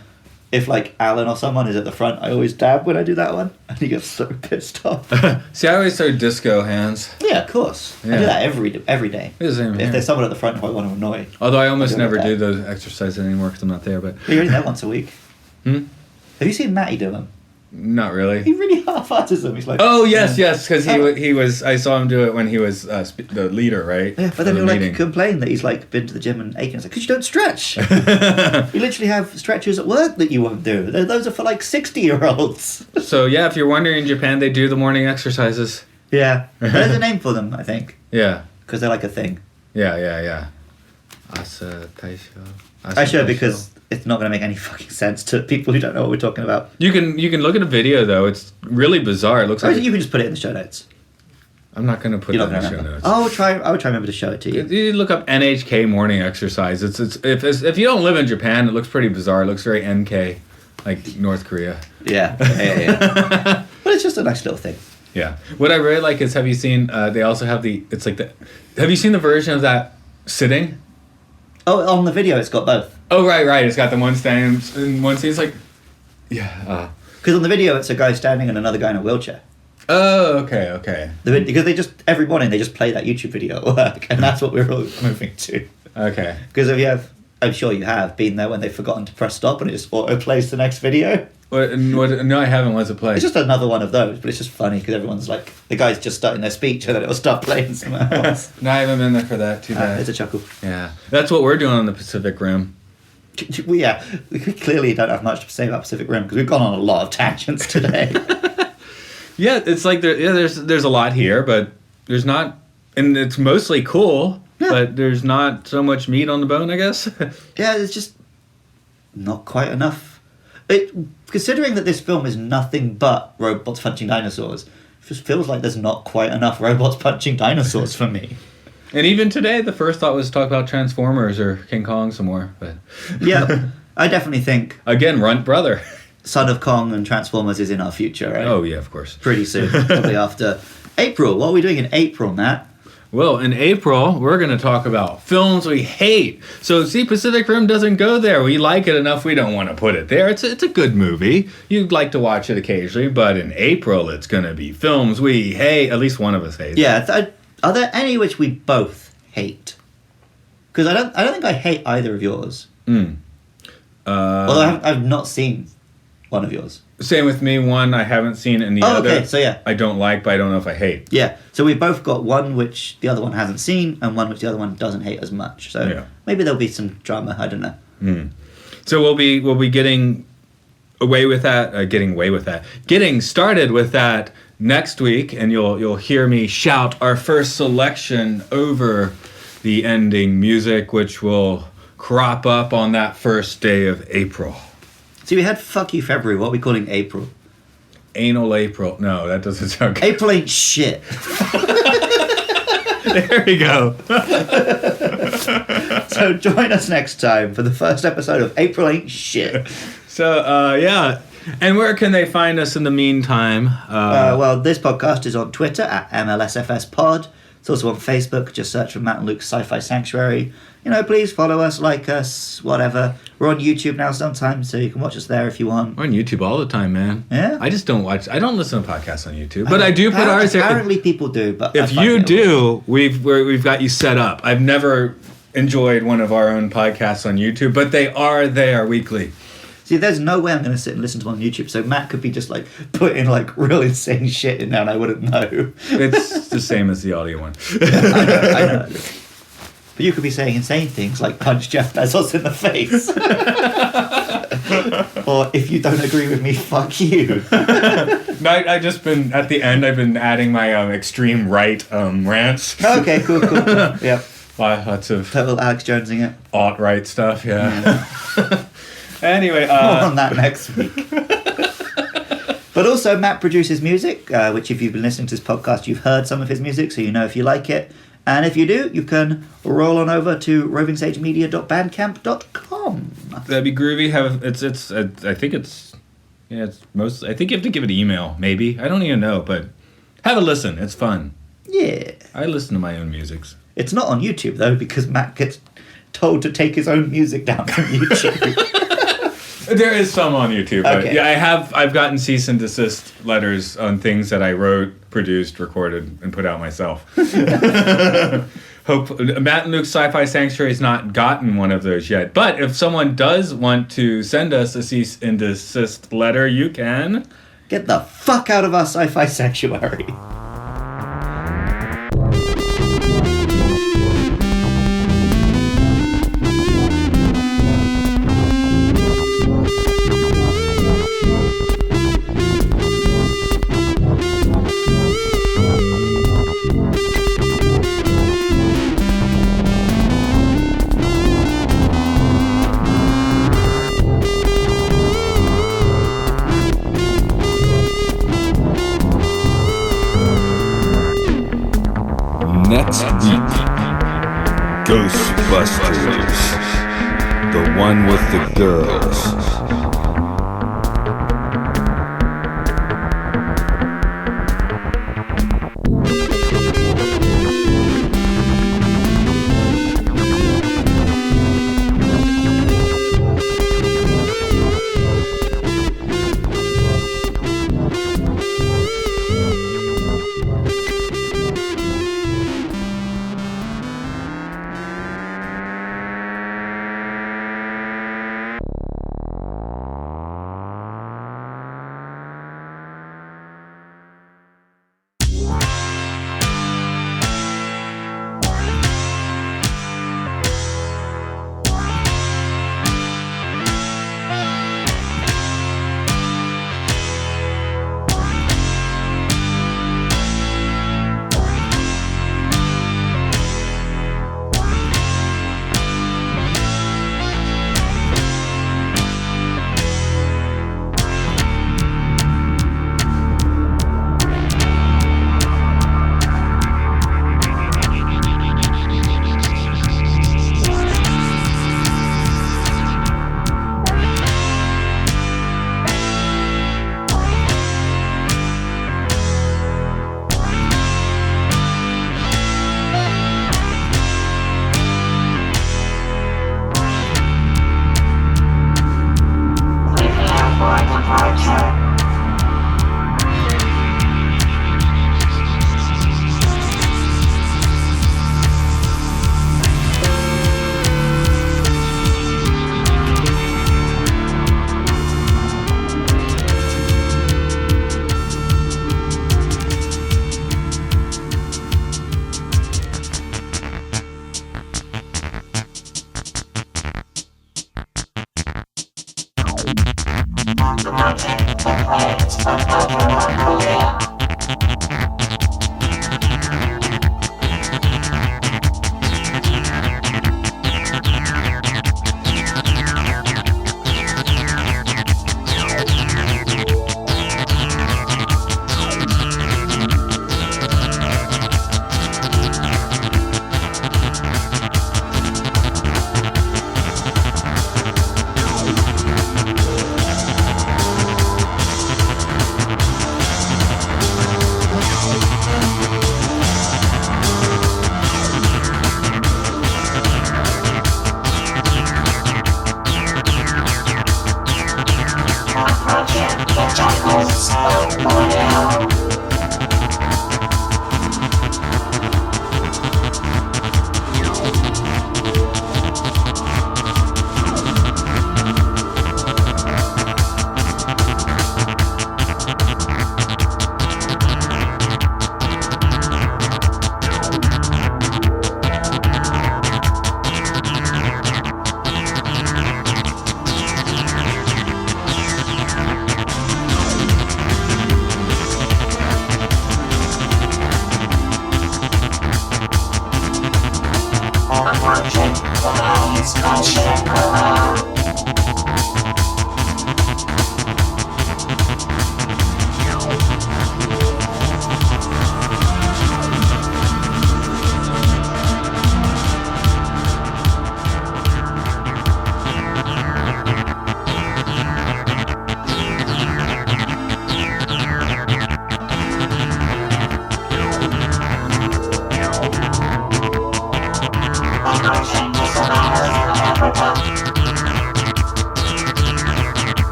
If like Alan or someone is at the front, I always dab when I do that one. And he gets so pissed off. See, I always throw disco hands. Yeah, of course. I Yeah. do that every day. It is, If there's someone at the front who I want to annoy. Although I almost I do never that. do those exercises anymore because I'm not there, but You're only there once a week. Hmm? Have you seen Matty do them? not really. He really half-asses them. He's like, Oh yes, because he was. I saw him do it when he was the leader, right? yeah, For but then the he'll like meeting. complain that he's like been to the gym and aching. It's like, because you don't stretch. You literally have stretches at work that you won't do. Those are for like 60-year-olds. So yeah, if you're wondering, in Japan they do the morning exercises. Yeah, there's a name for them, I think, Yeah. because they're like a thing. Yeah. Asa Taisho. I should, because it's not going to make any fucking sense to people who don't know what we're talking about. You can look at a video though. It's really bizarre. It looks Or like you can just put it in the show notes. I'm not going to put it You're in not the going show to notes. I would try and remember to show it to you. You look up NHK morning exercise. It's if you don't live in Japan, it looks pretty bizarre. It looks very NK, like North Korea. Yeah. But it's just a nice little thing. Yeah. What I really like is, have you seen? They also have it's like the. Have you seen the version of that sitting? Oh, on the video, it's got both. Oh right. It's got the one standing in one seat. It's like, yeah. Because on the video, it's a guy standing and another guy in a wheelchair. Oh, okay. Because every morning they just play that YouTube video at work, and that's what we're all moving to. Okay. Because I'm sure you have been there when they've forgotten to press stop and it just auto plays the next video. No, I haven't. What's it play? It's just another one of those, but it's just funny because everyone's like, the guy's just starting their speech and then it'll start playing somewhere else. No, I haven't been there for that. Too bad. It's a chuckle. Yeah, that's what we're doing on the Pacific Rim. We clearly don't have much to say about Pacific Rim because we've gone on a lot of tangents today. Yeah, it's like there's a lot here, but there's not, and it's mostly cool, but there's not so much meat on the bone, I guess. Yeah, it's just not quite enough. Considering that this film is nothing but robots punching dinosaurs, it just feels like there's not quite enough robots punching dinosaurs for me. And even today, the first thought was to talk about Transformers or King Kong some more, but yeah, I definitely think again, Runt Brother. Son of Kong and Transformers is in our future, right? Oh yeah, of course. Pretty soon, probably after April. What are we doing in April, Matt? Well, in April, we're going to talk about films we hate. So, see, Pacific Rim doesn't go there. We like it enough, we don't want to put it there. It's a good movie. You'd like to watch it occasionally, but in April, it's going to be films we hate. At least one of us hates. Yeah, are there any which we both hate? Because I don't think I hate either of yours. Although I've not seen one of yours. Same with me. One I haven't seen, and the other okay, so yeah. I don't like, but I don't know if I hate. Yeah, so we've both got one which the other one hasn't seen, and one which the other one doesn't hate as much. So maybe there'll be some drama. I don't know. So we'll be getting away with that. Getting started with that next week, and you'll hear me shout our first selection over the ending music, which will crop up on that first day of April. See, we had Fuck You February. What are we calling April? Anal April. No, that doesn't sound good. April ain't shit. There we go. So join us next time for the first episode of April Ain't Shit. So, yeah. And where can they find us in the meantime? Well, this podcast is on Twitter at MLSFS Pod. It's also on Facebook. Just search for Matt and Luke's Sci-Fi Sanctuary. Please follow us, like us, whatever. We're on YouTube now sometimes, so you can watch us there if you want. We're on YouTube all the time, man. Yeah? I don't listen to podcasts on YouTube, but I do put ours there. Apparently people do, but if you do, we've got you set up. I've never enjoyed one of our own podcasts on YouTube, but they are there weekly. See, there's no way I'm going to sit and listen to them on YouTube, so Matt could be just putting real insane shit in there and I wouldn't know. It's the same as the audio one. I know. But you could be saying insane things like punch Jeff Bezos in the face. Or if you don't agree with me, fuck you. No, I just been, at the end, I've been adding my extreme right rants. Okay, cool. Yep. Lots of Total Alex Jonesing it. alt-right stuff, yeah. Anyway. More on that next week. But also, Matt produces music, which if you've been listening to this podcast, you've heard some of his music, so you know if you like it. And if you do, you can roll on over to rovingsagemedia.bandcamp.com. That'd be groovy. I think you have to give it an email, maybe. I don't even know, but have a listen. It's fun. Yeah. I listen to my own musics. It's not on YouTube, though, because Matt gets told to take his own music down from YouTube. There is some on YouTube. But Okay. yeah, I've gotten cease and desist letters on things that I wrote, produced, recorded, and put out myself. Hope Matt and Luke's Sci-Fi Sanctuary has not gotten one of those yet. But if someone does want to send us a cease and desist letter, you can Get the fuck out of our Sci-Fi Sanctuary. next week, Ghostbusters, the one with the girls.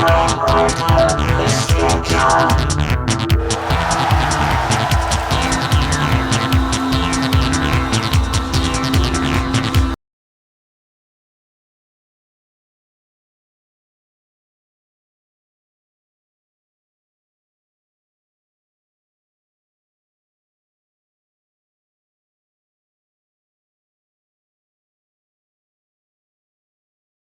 fantastical.